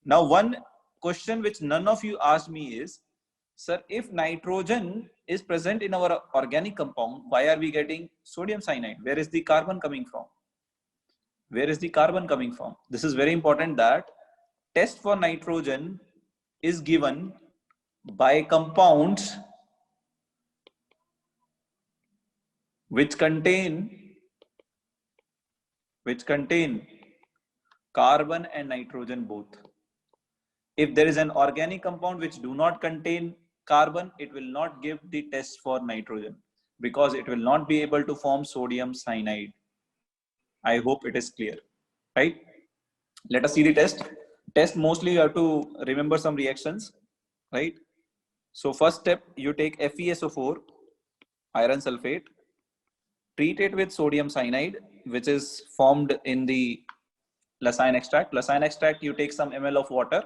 Now, one question which none of you asked me is, sir, if nitrogen is present in our organic compound, why are we getting sodium cyanide? Where is the carbon coming from? Where is the carbon coming from? This is very important, that test for nitrogen is given by compounds which contain carbon and nitrogen both. If there is an organic compound which do not contain carbon, it will not give the test for nitrogen because it will not be able to form sodium cyanide. I hope it is clear, right? Let us see the test. Test mostly you have to remember some reactions, right? So first step, you take FeSO4, iron sulfate, treat it with sodium cyanide, which is formed in the Lessine extract. Lessine extract, you take some ml of water,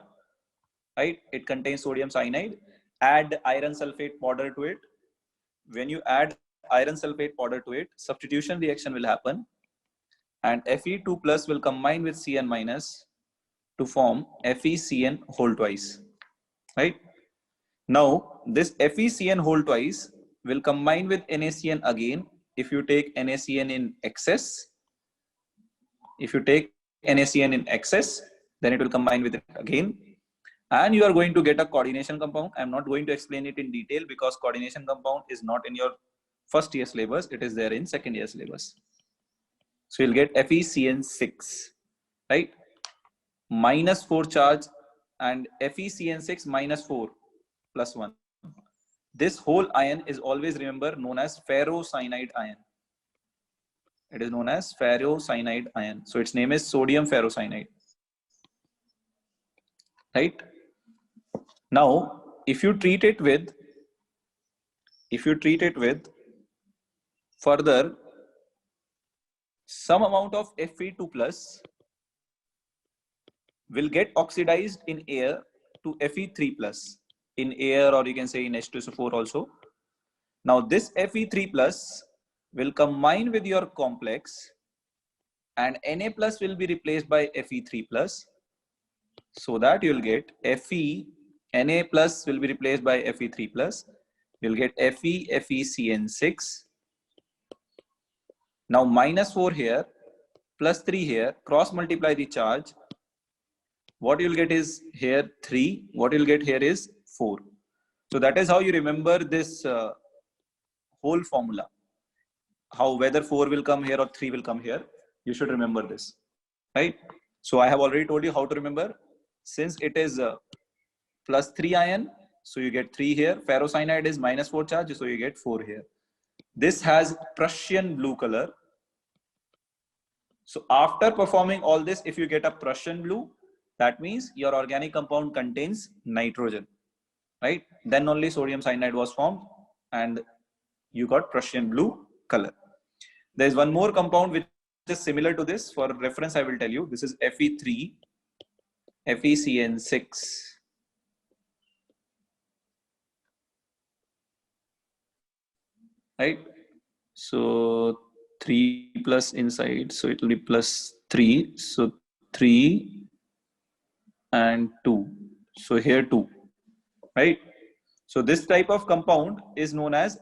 right? It contains sodium cyanide. Add iron sulfate powder to it. When you add iron sulfate powder to it, substitution reaction will happen, and Fe2 plus will combine with Cn minus to form FeCN whole twice, right? Now this FeCN whole twice will combine with NaCN again. If you take NaCN in excess, then it will combine with it again, and you are going to get a coordination compound. I'm not going to explain it in detail because coordination compound is not in your first year syllabus, it is there in second year syllabus. So you'll get FeCN6, right? -4 charge, and FeCN6 -4 plus 1. This whole ion is always, remember, known as ferrocyanide ion. It is known as ferrocyanide ion. So its name is sodium ferrocyanide, right? Now, if you treat it with further some amount of Fe2 plus will get oxidized in air to Fe3 plus in air, or you can say in H2SO4 also. Now this Fe3 plus will combine with your complex, and Na plus will be replaced by Fe3 plus, so that you'll get Na plus will be replaced by Fe3 plus. You'll get FeCN6. Now -4 here, +3 here, cross multiply the charge. What you'll get is here 3, what you'll get here is 4. So that is how you remember this whole formula. How whether 4 will come here or 3 will come here, you should remember this, right? So I have already told you how to remember. Since it is +3 ion, so you get 3 here. Ferrocyanide is -4 charge, so you get 4 here. This has Prussian blue color. So after performing all this, if you get a Prussian blue, that means your organic compound contains nitrogen, right? Then only sodium cyanide was formed and you got Prussian blue color. There is one more compound which is similar to this. For reference, I will tell you. This is Fe3, FeCN6. Right? So 3 plus inside, so it will be +3. So 3 and 2. So here 2, right? So this type of compound is known as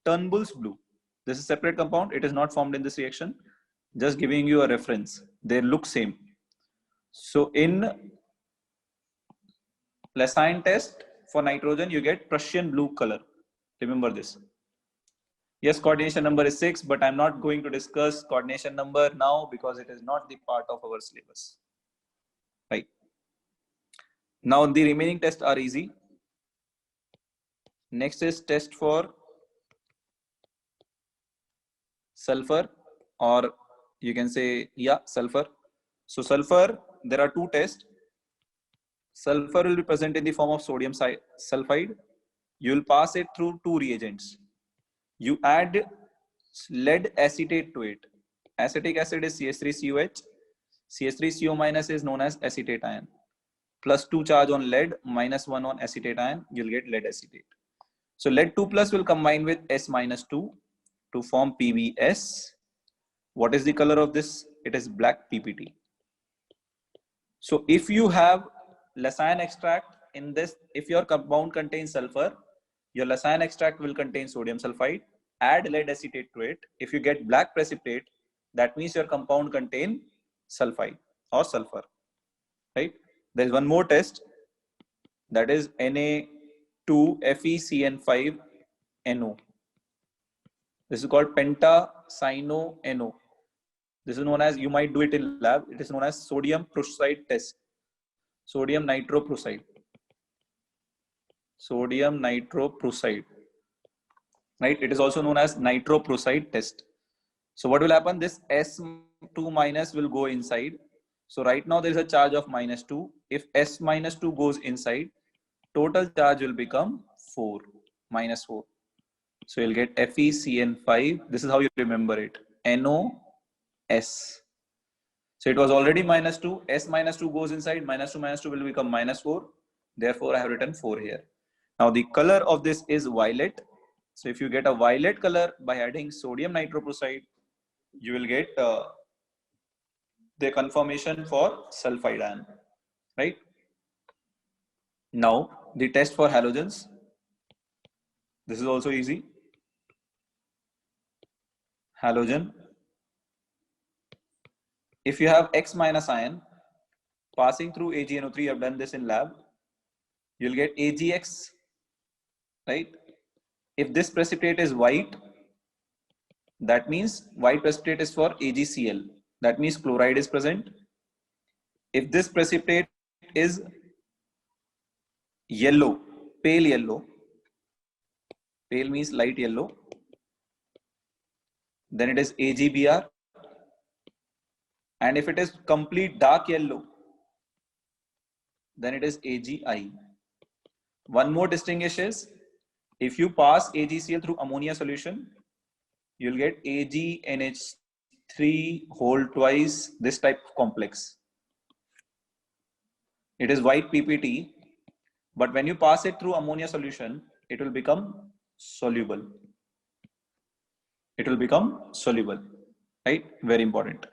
Turnbull's blue. This is separate compound. It is not formed in this reaction. Just giving you a reference. They look same. So in Lessine test for nitrogen, you get Prussian blue color. Remember this. Yes, coordination number is 6, but I'm not going to discuss coordination number now because it is not the part of our syllabus. Right. Now the remaining tests are easy. Next is test for sulfur, or you can say, yeah, sulfur. So sulfur, there are 2 tests. Sulfur will be present in the form of sodium sulfide. You will pass it through 2 reagents. you add lead acetate to it. Acetic acid is CH3COH. CH3CO minus is known as acetate ion. +2 charge on lead, -1 on acetate ion, you'll get lead acetate. So lead 2+ will combine with S-2 to form PbS. What is the color of this? It is black PPT. So if you have Lecithin extract in this, if your compound contains sulfur, your Lecithin extract will contain sodium sulfide. Add lead acetate to it. If you get black precipitate, that means your compound contain sulfide or sulfur, right? There is one more test, that is Na2FeCN5NO. This is called pentacyano-NO. This is known as, you might do it in lab, it is known as sodium peroxide test. Sodium nitroprusside. Sodium nitroprusside. Right? It is also known as nitroprusside test. So what will happen? This S2 minus will go inside. So right now there is a charge of -2. If S-2 goes inside, total charge will become 4, -4. So you'll get FeCN5. This is how you remember it. NOS. So it was already -2. S-2 goes inside. -2 will become -4. Therefore, I have written 4 here. Now the color of this is violet. So if you get a violet color by adding sodium nitroprusside, you will get the conformation for sulfide ion, right? Now the test for halogens. This is also easy. Halogen. If you have X- ion passing through AgNO3, I've done this in lab, you'll get AgX, right? If this precipitate is white, that means white precipitate is for AgCl. That means chloride is present. If this precipitate is yellow, pale yellow, pale means light yellow, then it is AgBr. And if it is complete dark yellow, then it is AgI. One more distinguish is, if you pass AgCl through ammonia solution, you'll get AgNH3 whole twice, this type of complex. It is white PPT, but when you pass it through ammonia solution, it will become soluble. It will become soluble, right? Very important.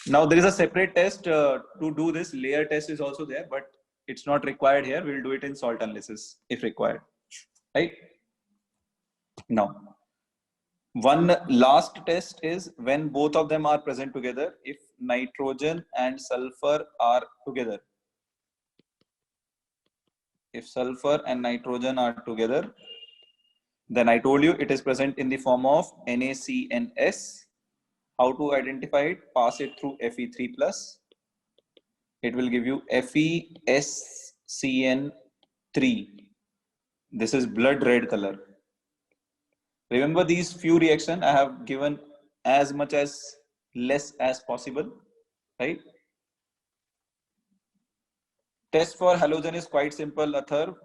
Now there is a separate test to do this. Layer test is also there, but it's not required here. We'll do it in salt analysis if required, right? Now, one last test is when both of them are present together. If nitrogen and sulfur are together, if sulfur and nitrogen are together, then I told you it is present in the form of NaCNS. How to identify it? Pass it through Fe3+. It will give you FeSCN3. This is blood red color. Remember these few reactions I have given as much as less as possible, right? Test for halogen is quite simple. Athar,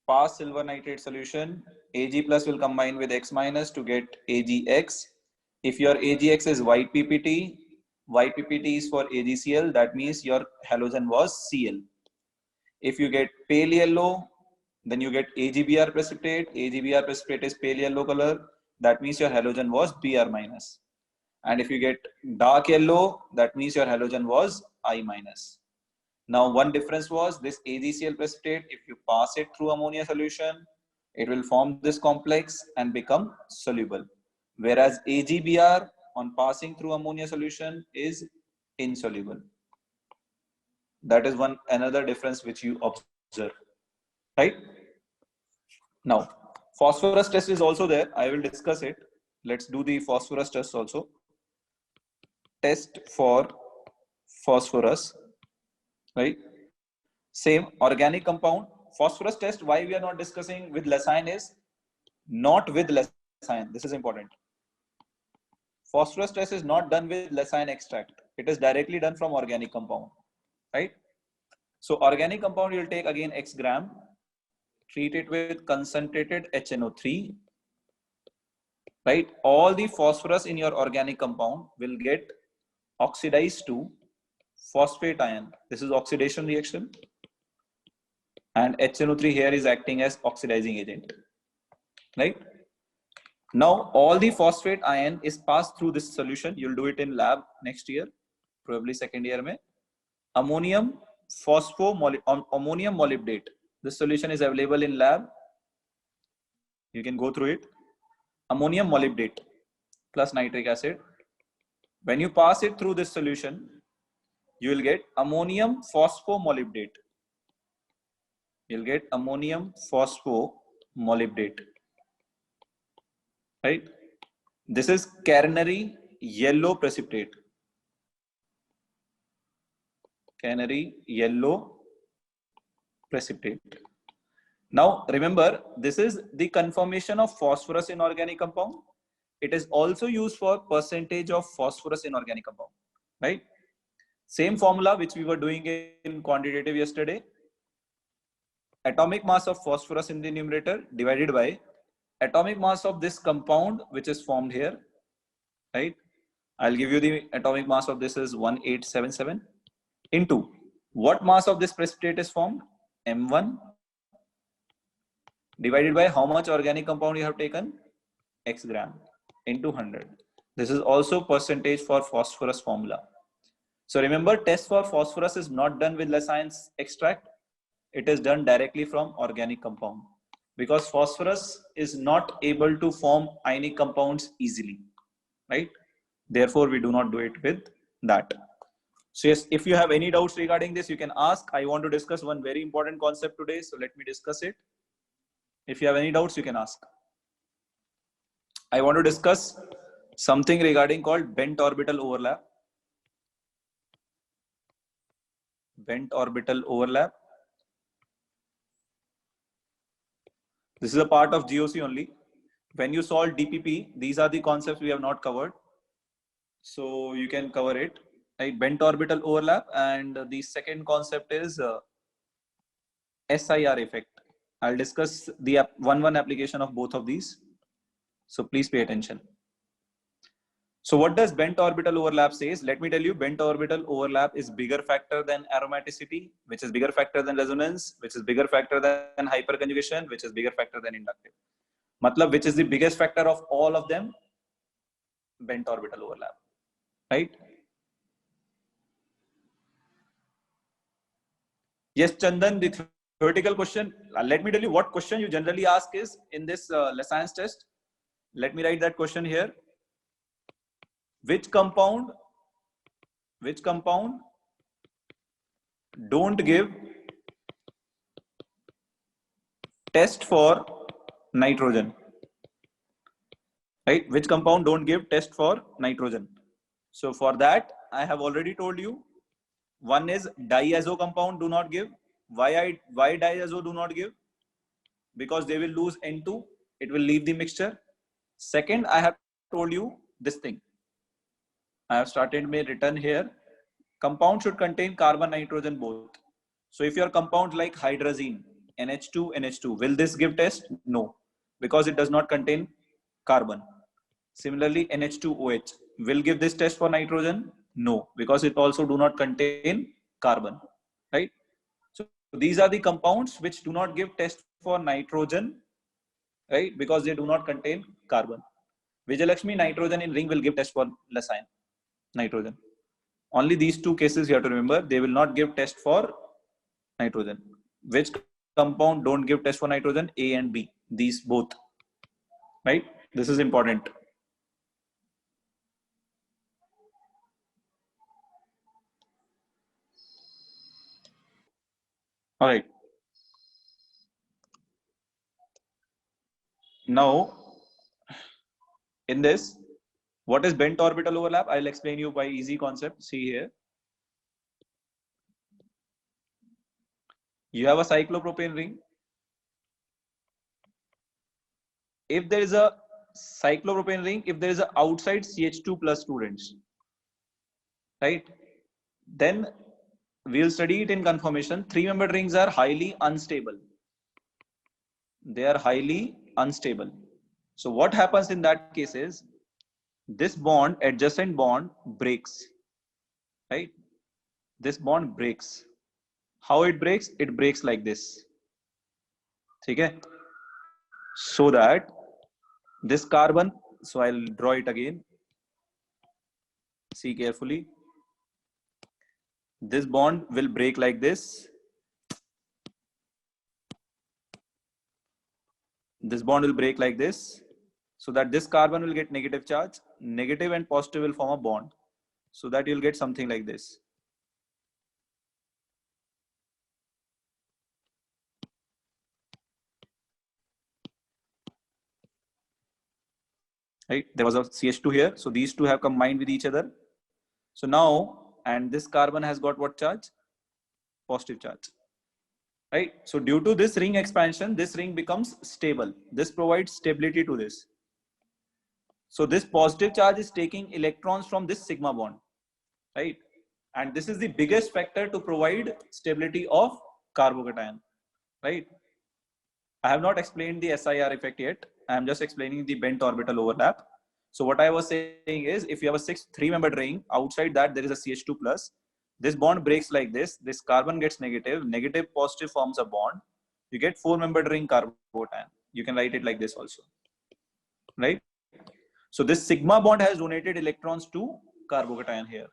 pass silver nitrate solution. Ag+ will combine with X- to get AgX. If your AgX is white PPT is for AgCl, that means your halogen was Cl. If you get pale yellow, then you get AgBr precipitate. AgBr precipitate is pale yellow color. That means your halogen was Br-. And if you get dark yellow, that means your halogen was I-. Now, one difference was this AgCl precipitate, if you pass it through ammonia solution, it will form this complex and become soluble. Whereas AgBr on passing through ammonia solution is insoluble. That is one another difference which you observe, right? Now, phosphorus test is also there. I will discuss it. Let's do the phosphorus test also. Test for phosphorus, right? Same organic compound. Phosphorus test, why we are not discussing with Lecithin is not with Lecithin. This is important. Phosphorus test is not done with Lecithin extract. It is directly done from organic compound, right? So organic compound, you'll take again X gram, treat it with concentrated HNO3, right? All the phosphorus in your organic compound will get oxidized to phosphate ion. This is oxidation reaction. And HNO3 here is acting as oxidizing agent, right? Now, all the phosphate ion is passed through this solution. You'll do it in lab next year, probably second year mein. Ammonium molybdate. This solution is available in lab. You can go through it. Ammonium molybdate plus nitric acid. When you pass it through this solution, you will get ammonium phosphomolybdate. You'll get ammonium phosphomolybdate, right? This is quaternary yellow precipitate. Quaternary yellow precipitate. Now remember, this is the conformation of phosphorus in organic compound. It is also used for percentage of phosphorus in organic compound, right? Same formula which we were doing in quantitative yesterday. Atomic mass of phosphorus in the numerator divided by atomic mass of this compound which is formed here, right? I'll give you the atomic mass of this is 1877 into what mass of this precipitate is formed? M1 divided by how much organic compound you have taken? X gram into 100. This is also percentage for phosphorus formula. So remember, test for phosphorus is not done with Lascine's extract. It is done directly from organic compound because phosphorus is not able to form ionic compounds easily, right? Therefore, we do not do it with that. So yes, if you have any doubts regarding this, you can ask. I want to discuss one very important concept today. So let me discuss it. If you have any doubts, you can ask. I want to discuss something regarding called bent orbital overlap. Bent orbital overlap. This is a part of GOC only. When you solve DPP, these are the concepts we have not covered. So you can cover it, right? Bent orbital overlap. And the second concept is SIR effect. I'll discuss the one application of both of these. So please pay attention. So what does bent orbital overlap says? Let me tell you, bent orbital overlap is bigger factor than aromaticity, which is bigger factor than resonance, which is bigger factor than hyperconjugation, which is bigger factor than inductive. Matlab, which is the biggest factor of all of them? Bent orbital overlap, right? Yes, Chandan, the theoretical question. Let me tell you what question you generally ask is in this Lascine's test. Let me write that question here. Which compound don't give test for nitrogen, right? Which compound don't give test for nitrogen? So for that, I have already told you. One is diazo compound do not give. Why diazo do not give? Because they will lose N2. It will leave the mixture. Second, I have told you this thing. I have started me written here. Compound should contain carbon, nitrogen both. So if your compound like hydrazine, NH2, will this give test? No, because it does not contain carbon. Similarly, NH2OH will give this test for nitrogen? No, because it also do not contain carbon, right? So these are the compounds which do not give test for nitrogen, right? Because they do not contain carbon. Vijayalakshmi, nitrogen in ring will give test for Lascine, nitrogen. Only these two cases you have to remember. They will not give test for nitrogen. Which compound don't give test for nitrogen? A and B. These both, right? This is important. All right. Now, in this, what is bent orbital overlap? I'll explain you by easy concept. See here. You have a cyclopropane ring. If there is a cyclopropane ring, if there is an outside CH2 plus students, right? Then we'll study it in conformation. 3-membered rings are highly unstable. They are highly unstable. So what happens in that case is this bond, adjacent bond, breaks, right? This bond breaks. How it breaks? It breaks like this. Okay? So that this carbon, so I'll draw it again. See carefully. This bond will break like this. This bond will break like this, so that this carbon will get negative charge. Negative and positive will form a bond, so that you'll get something like this. Right? There was a CH2 here, so these two have combined with each other. So now, and this carbon has got what charge? Positive charge. Right? So due to this ring expansion, this ring becomes stable. This provides stability to this. So this positive charge is taking electrons from this sigma bond, right? And this is the biggest factor to provide stability of carbocation, right? I have not explained the SIR effect yet. I am just explaining the bent orbital overlap. So what I was saying is, if you have a 3-membered ring, outside that there is a CH2 plus. This bond breaks like this. This carbon gets negative. Negative positive forms a bond. You get 4-membered ring carbocation. You can write it like this also, right? So this sigma bond has donated electrons to carbocation here.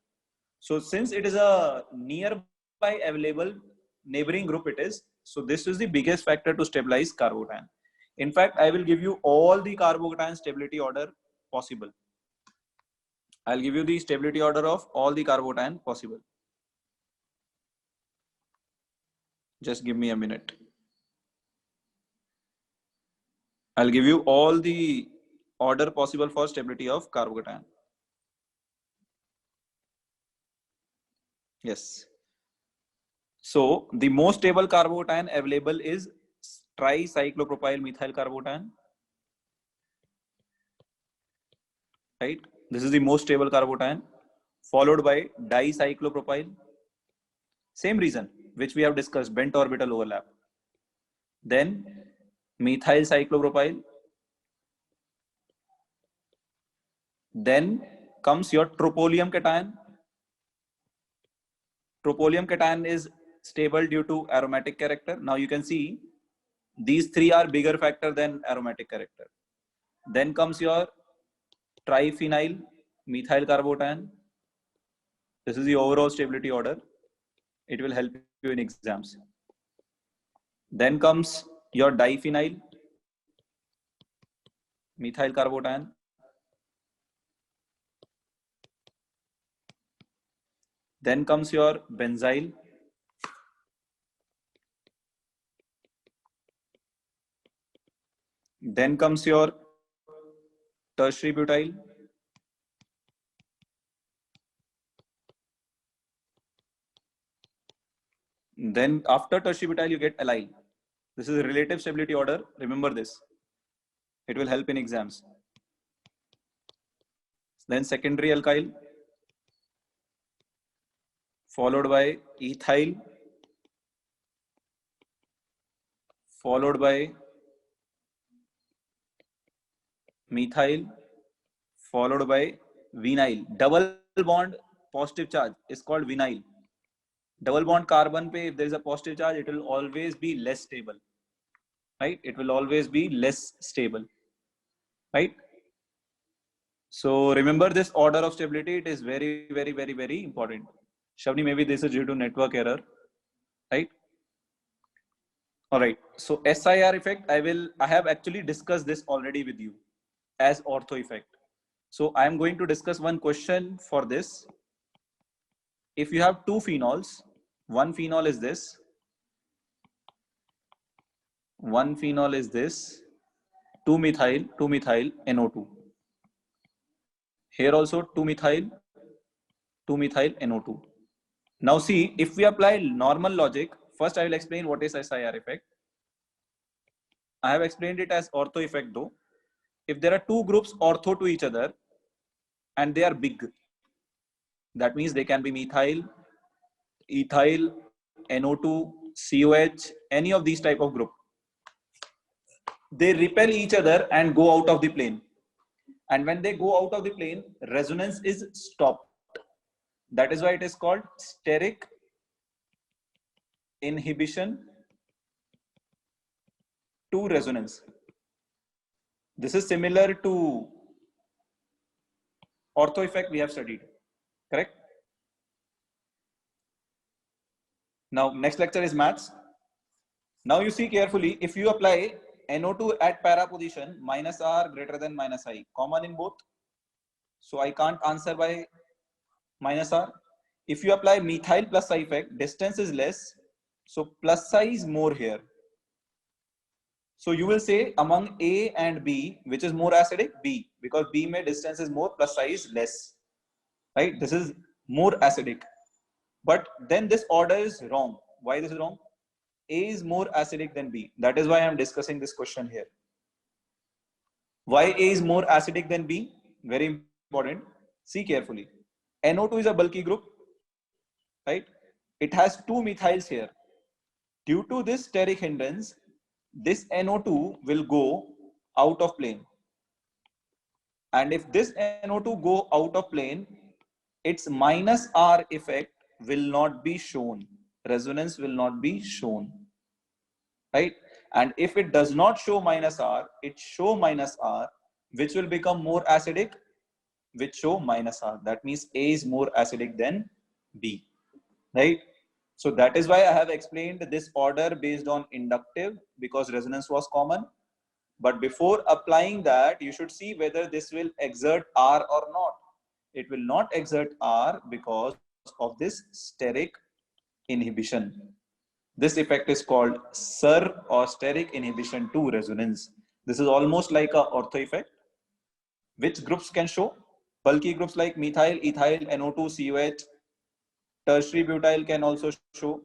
So since it is a nearby available neighboring group, it is. So this is the biggest factor to stabilize carbocation. In fact, I will give you all the carbocation stability order possible. I'll give you the stability order of all the carbocation possible. Just give me a minute. I'll give you all the order possible for stability of carbocation. Yes. So the most stable carbocation available is tricyclopropyl methyl carbocation. Right? This is the most stable carbocation, followed by dicyclopropyl. Same reason which we have discussed, bent orbital overlap. Then methyl cyclopropyl. Then comes your tropylium cation. Tropylium cation is stable due to aromatic character. Now you can see these three are bigger factor than aromatic character. Then comes your triphenyl methyl carbocation. This is the overall stability order. It will help you in exams. Then comes your diphenyl methyl carbocation. Then comes your benzyl. Then comes your tertiary butyl. Then after tertiary butyl, you get allyl. This is a relative stability order. Remember this. It will help in exams. Then secondary alkyl, followed by ethyl, followed by methyl, followed by vinyl. Double bond positive charge is called vinyl. Double bond carbon pe, if there is a positive charge, it will always be less stable, right? It will always be less stable, right? So remember this order of stability. It is very, very, very, very important. Shavni, maybe this is due to network error, right? All right. So SIR effect, I have actually discussed this already with you as ortho effect. So I am going to discuss one question for this. If you have two phenols, one phenol is this, one phenol is this, 2-methyl, 2-methyl, NO2. Here also 2-methyl, 2-methyl, NO2. Now see, if we apply normal logic, first I will explain what is SIR effect. I have explained it as ortho effect though. If there are two groups ortho to each other and they are big, that means they can be methyl, ethyl, NO2, COH, any of these type of group. they repel each other and go out of the plane. And when they go out of the plane, resonance is stopped. That is why it is called steric inhibition to resonance. This is similar to ortho effect we have studied, correct? Now, next lecture is maths. Now you see carefully, if you apply NO2 at para position, minus R greater than minus I, common in both. So I can't answer by minus R. If you apply methyl plus I effect, distance is less. So plus I is more here. So you will say among A and B, which is more acidic? B, because B may distance is more, plus I is less, right? This is more acidic. But then this order is wrong. Why this is wrong? A is more acidic than B. That is why I am discussing this question here. Why A is more acidic than B? Very important. See carefully. NO2 is a bulky group, right? It has two methyls here. Due to this steric hindrance, this NO2 will go out of plane. And if this NO2 go out of plane, its minus R effect will not be shown. Resonance will not be shown, right? And if it does not show minus R, it show minus R, which will become more acidic, which show minus R. That means A is more acidic than B, right? So that is why I have explained this order based on inductive, because resonance was common. But before applying that, you should see whether this will exert R or not. It will not exert R because of this steric inhibition. This effect is called SIR, or steric inhibition to resonance. This is almost like a ortho effect. Which groups can show? Bulky groups like methyl, ethyl, NO2, COH. Tertiary butyl can also show,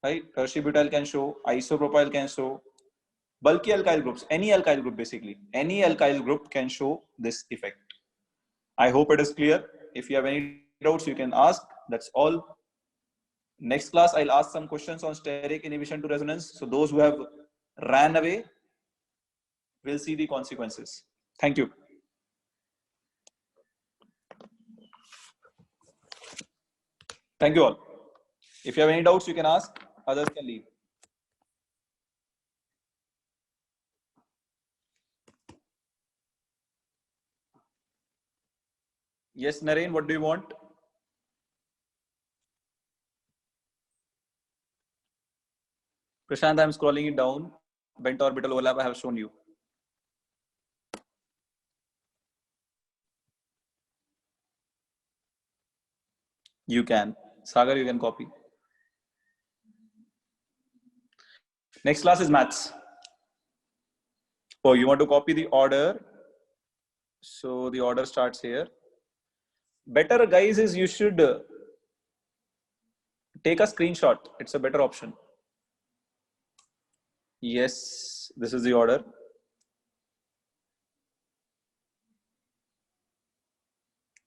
right? Tertiary butyl can show, isopropyl can show. Bulky alkyl groups, any alkyl group basically, any alkyl group can show this effect. I hope it is clear. If you have any doubts, you can ask. That's all. Next class, I'll ask some questions on steric inhibition to resonance. So those who have ran away will see the consequences. Thank you. Thank you all. If you have any doubts, you can ask. Others can leave. Yes, Naren, what do you want? Prashant, I'm scrolling it down. Bent orbital overlap, I have shown you. You can. Sagar, you can copy. Next class is maths. Oh, you want to copy the order? So the order starts here. Better, guys, is you should take a screenshot. It's a better option. Yes, this is the order.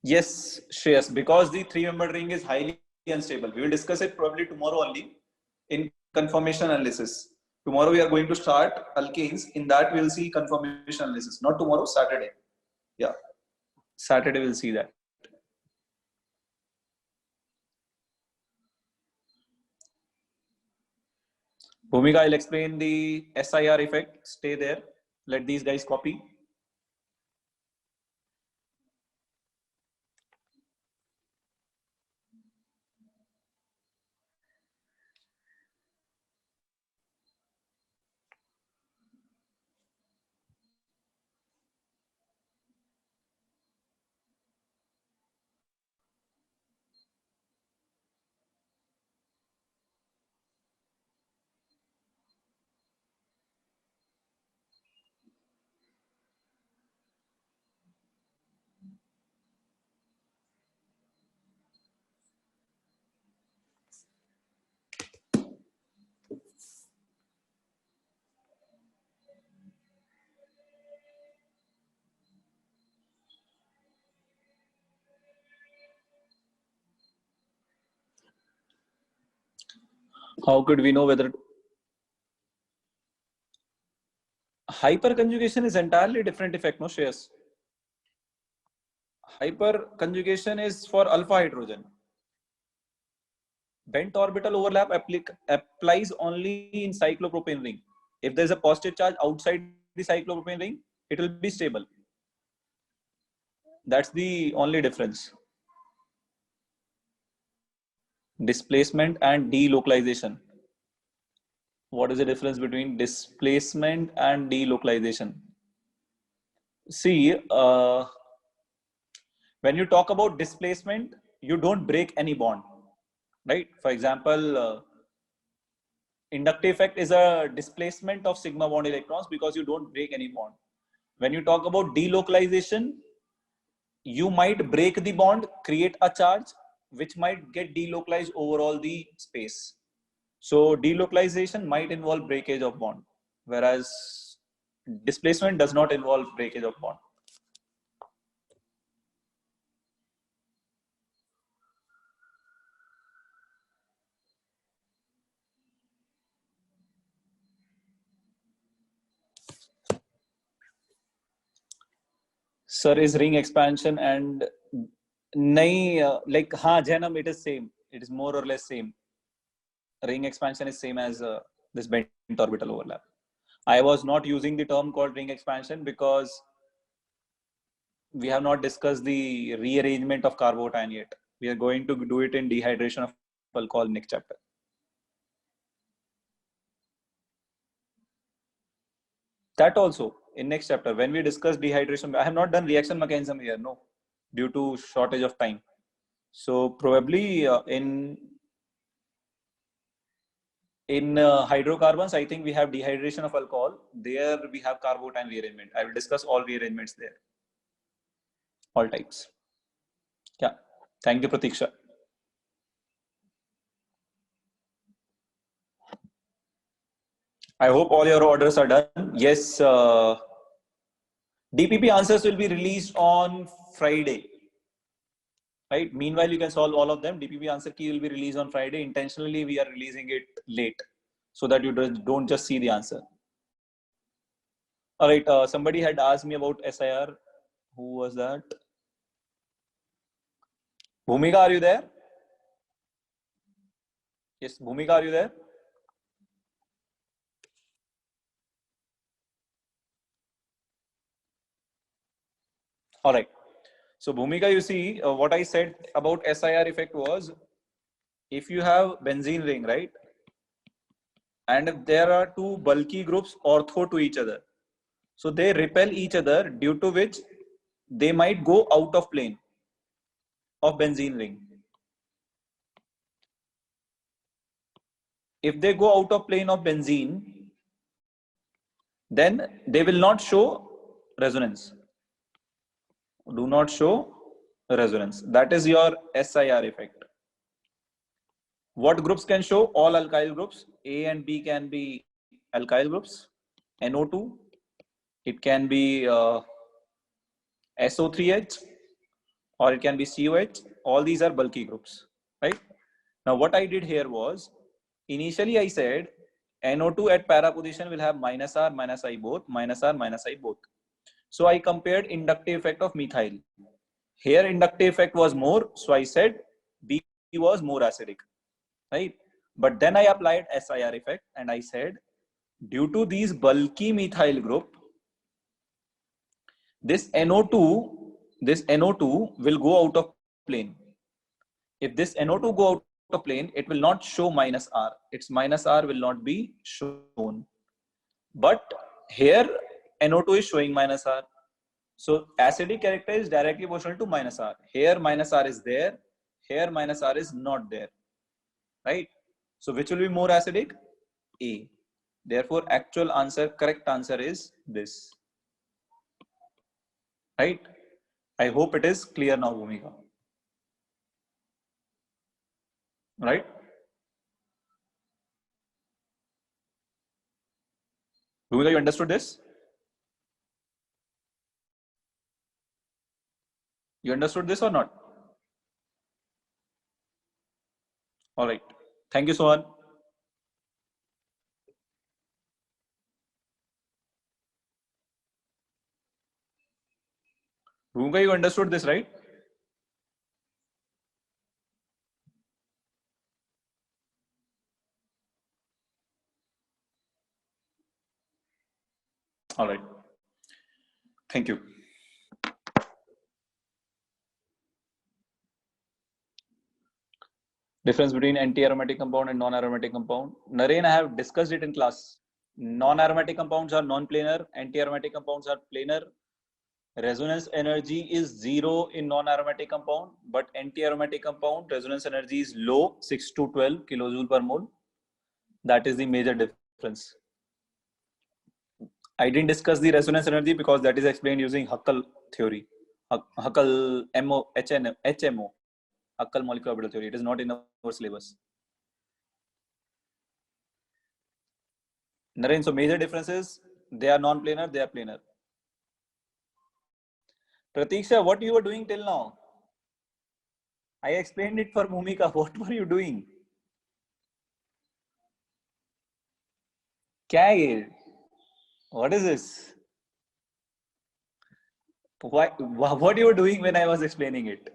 Yes, Shreyas, because the three-membered ring is highly unstable. We will discuss it probably tomorrow only in conformation analysis. Tomorrow we are going to start alkanes. In that we will see conformation analysis. Not tomorrow, Saturday. Yeah, Saturday we'll see that. Bhumika, I'll explain the SIR effect. Stay there. Let these guys copy. How could we know whether Hyperconjugation is entirely different effect, no Shreyas? Hyperconjugation is for alpha hydrogen. Bent orbital overlap applies only in cyclopropane ring. If there is a positive charge outside the cyclopropane ring, it will be stable. That's the only difference. Displacement and delocalization. What is the difference between displacement and delocalization? See, when you talk about displacement, you don't break any bond, right? For example, inductive effect is a displacement of sigma bond electrons because you don't break any bond. When you talk about delocalization, you might break the bond, create a charge, which might get delocalized over all the space. So delocalization might involve breakage of bond, whereas displacement does not involve breakage of bond. Sir, is ring expansion and like Janam, it is same. It is more or less same. Ring expansion is same as this bent orbital overlap. I was not using the term called ring expansion because we have not discussed the rearrangement of carbocation yet. We are going to do it in dehydration of alcohol next chapter. That also in next chapter when we discuss dehydration. I have not done reaction mechanism here, no, due to shortage of time. So probably in hydrocarbons, I think we have dehydration of alcohol. There we have carbocation rearrangement. I will discuss all rearrangements there, all types. Yeah, thank you, Pratiksha. I hope all your orders are done. Yes, DPP answers will be released on Friday. Right. Meanwhile, you can solve all of them. DPP answer key will be released on Friday. Intentionally, we are releasing it late so that you don't just see the answer. All right. Somebody had asked me about SIR. Who was that? Bhumika, are you there? Yes, Bhumika, are you there? All right. So Bhumika, you see what I said about SIR effect was, if you have benzene ring, right? And if there are two bulky groups ortho to each other, so they repel each other, due to which they might go out of plane of benzene ring. If they go out of plane of benzene, then they will not show resonance. Do not show resonance. That is your SIR effect. What groups can show? All alkyl groups. A and B can be alkyl groups. NO2. It can be SO3H, or it can be COH. All these are bulky groups, right? Now what I did here was, initially I said NO2 at para position will have minus R, minus I both, minus R, minus I both. So I compared inductive effect of methyl. Here inductive effect was more, so I said B was more acidic, right? But then I applied SIR effect and I said, due to these bulky methyl group, this NO2 will go out of plane. If this NO2 go out of plane, it will not show minus R. Its minus R will not be shown. But here NO2 is showing minus R. So acidic character is directly proportional to minus R. Here minus R is there. Here minus R is not there. Right? So which will be more acidic? A. Therefore, actual answer, correct answer is this. Right? I hope it is clear now, Bhumika. Right? Bhumika, you understood this? You understood this or not? All right. Thank you, Sohan. Bhumika, you understood this, right? All right. Thank you. Difference between anti-aromatic compound and non-aromatic compound. Naren, I have discussed it in class. Non-aromatic compounds are non-planar. Anti-aromatic compounds are planar. Resonance energy is 0 in non-aromatic compound, but anti-aromatic compound resonance energy is low, 6 to 12 kilojoule per mole. That is the major difference. I didn't discuss the resonance energy because that is explained using Huckel theory. Huckel HMO, Huckel molecular orbital theory. It is not in our syllabus. Naren, so major differences, they are non-planar, they are planar. Pratiksha, what you were doing till now? I explained it for Bhumika. What were you doing? क्या है? What is this? What you were doing when I was explaining it?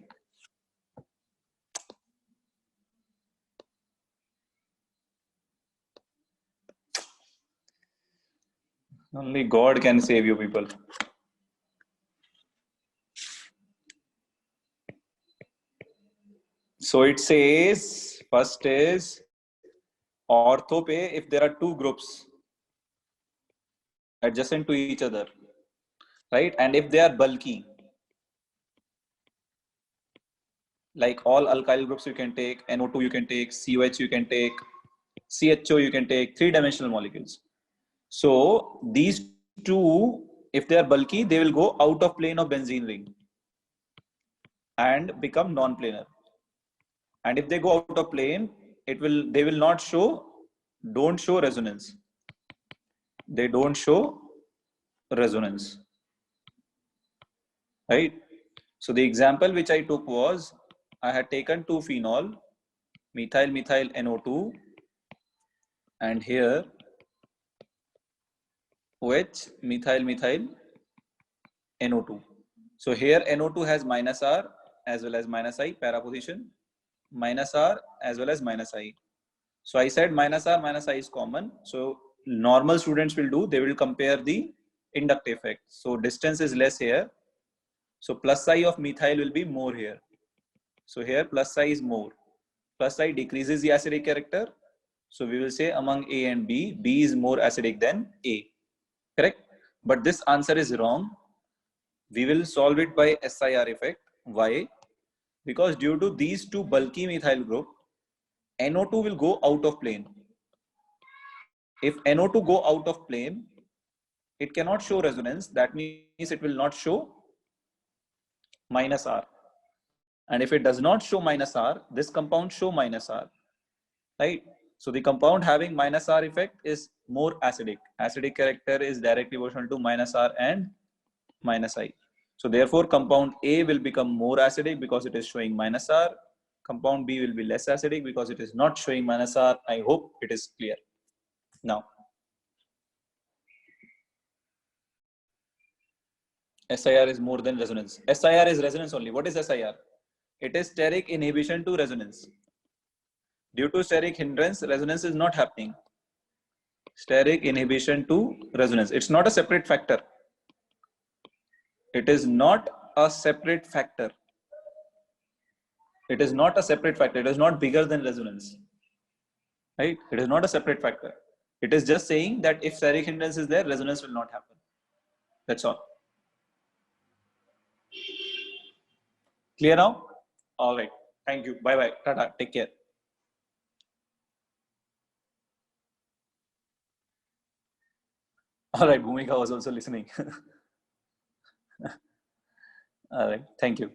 Only God can save you people. So it says, first is ortho pe if there are two groups adjacent to each other, right? And if they are bulky, like all alkyl groups you can take, NO2 you can take, COH you can take, CHO you can take, three-dimensional molecules. So these two, if they are bulky, they will go out of plane of benzene ring and become non-planar. And if they go out of plane, they will not don't show resonance. They don't show resonance, right? So the example which I took was, I had taken 2-phenol, methyl NO2, and here OH methyl NO2. So here NO2 has minus R as well as minus I, para position, minus R as well as minus I. So I said minus R minus I is common. So normal students will do, they will compare the inductive effect. So distance is less here. So plus I of methyl will be more here. So here plus I is more. Plus I decreases the acidic character. So we will say among A and B, B is more acidic than A. Correct? But this answer is wrong. We will solve it by SIR effect. Why? Because due to these two bulky methyl group, NO2 will go out of plane. If NO2 go out of plane, it cannot show resonance. That means it will not show minus R. And if it does not show minus R, this compound show minus R, right? So the compound having minus R effect is more acidic. Acidic character is directly proportional to minus R and minus I. So therefore compound A will become more acidic because it is showing minus R. Compound B will be less acidic because it is not showing minus R. I hope it is clear. Now, SIR is more than resonance. SIR is resonance only. What is SIR? It is steric inhibition to resonance. Due to steric hindrance, resonance is not happening. Steric inhibition to resonance. It's not a separate factor. It is not a separate factor. It is not a separate factor. It is not bigger than resonance. Right? It is not a separate factor. It is just saying that if steric hindrance is there, resonance will not happen. That's all. Clear now? All right. Thank you. Bye bye. Tata. Take care. All right. Bhumika was also listening. All right. Thank you.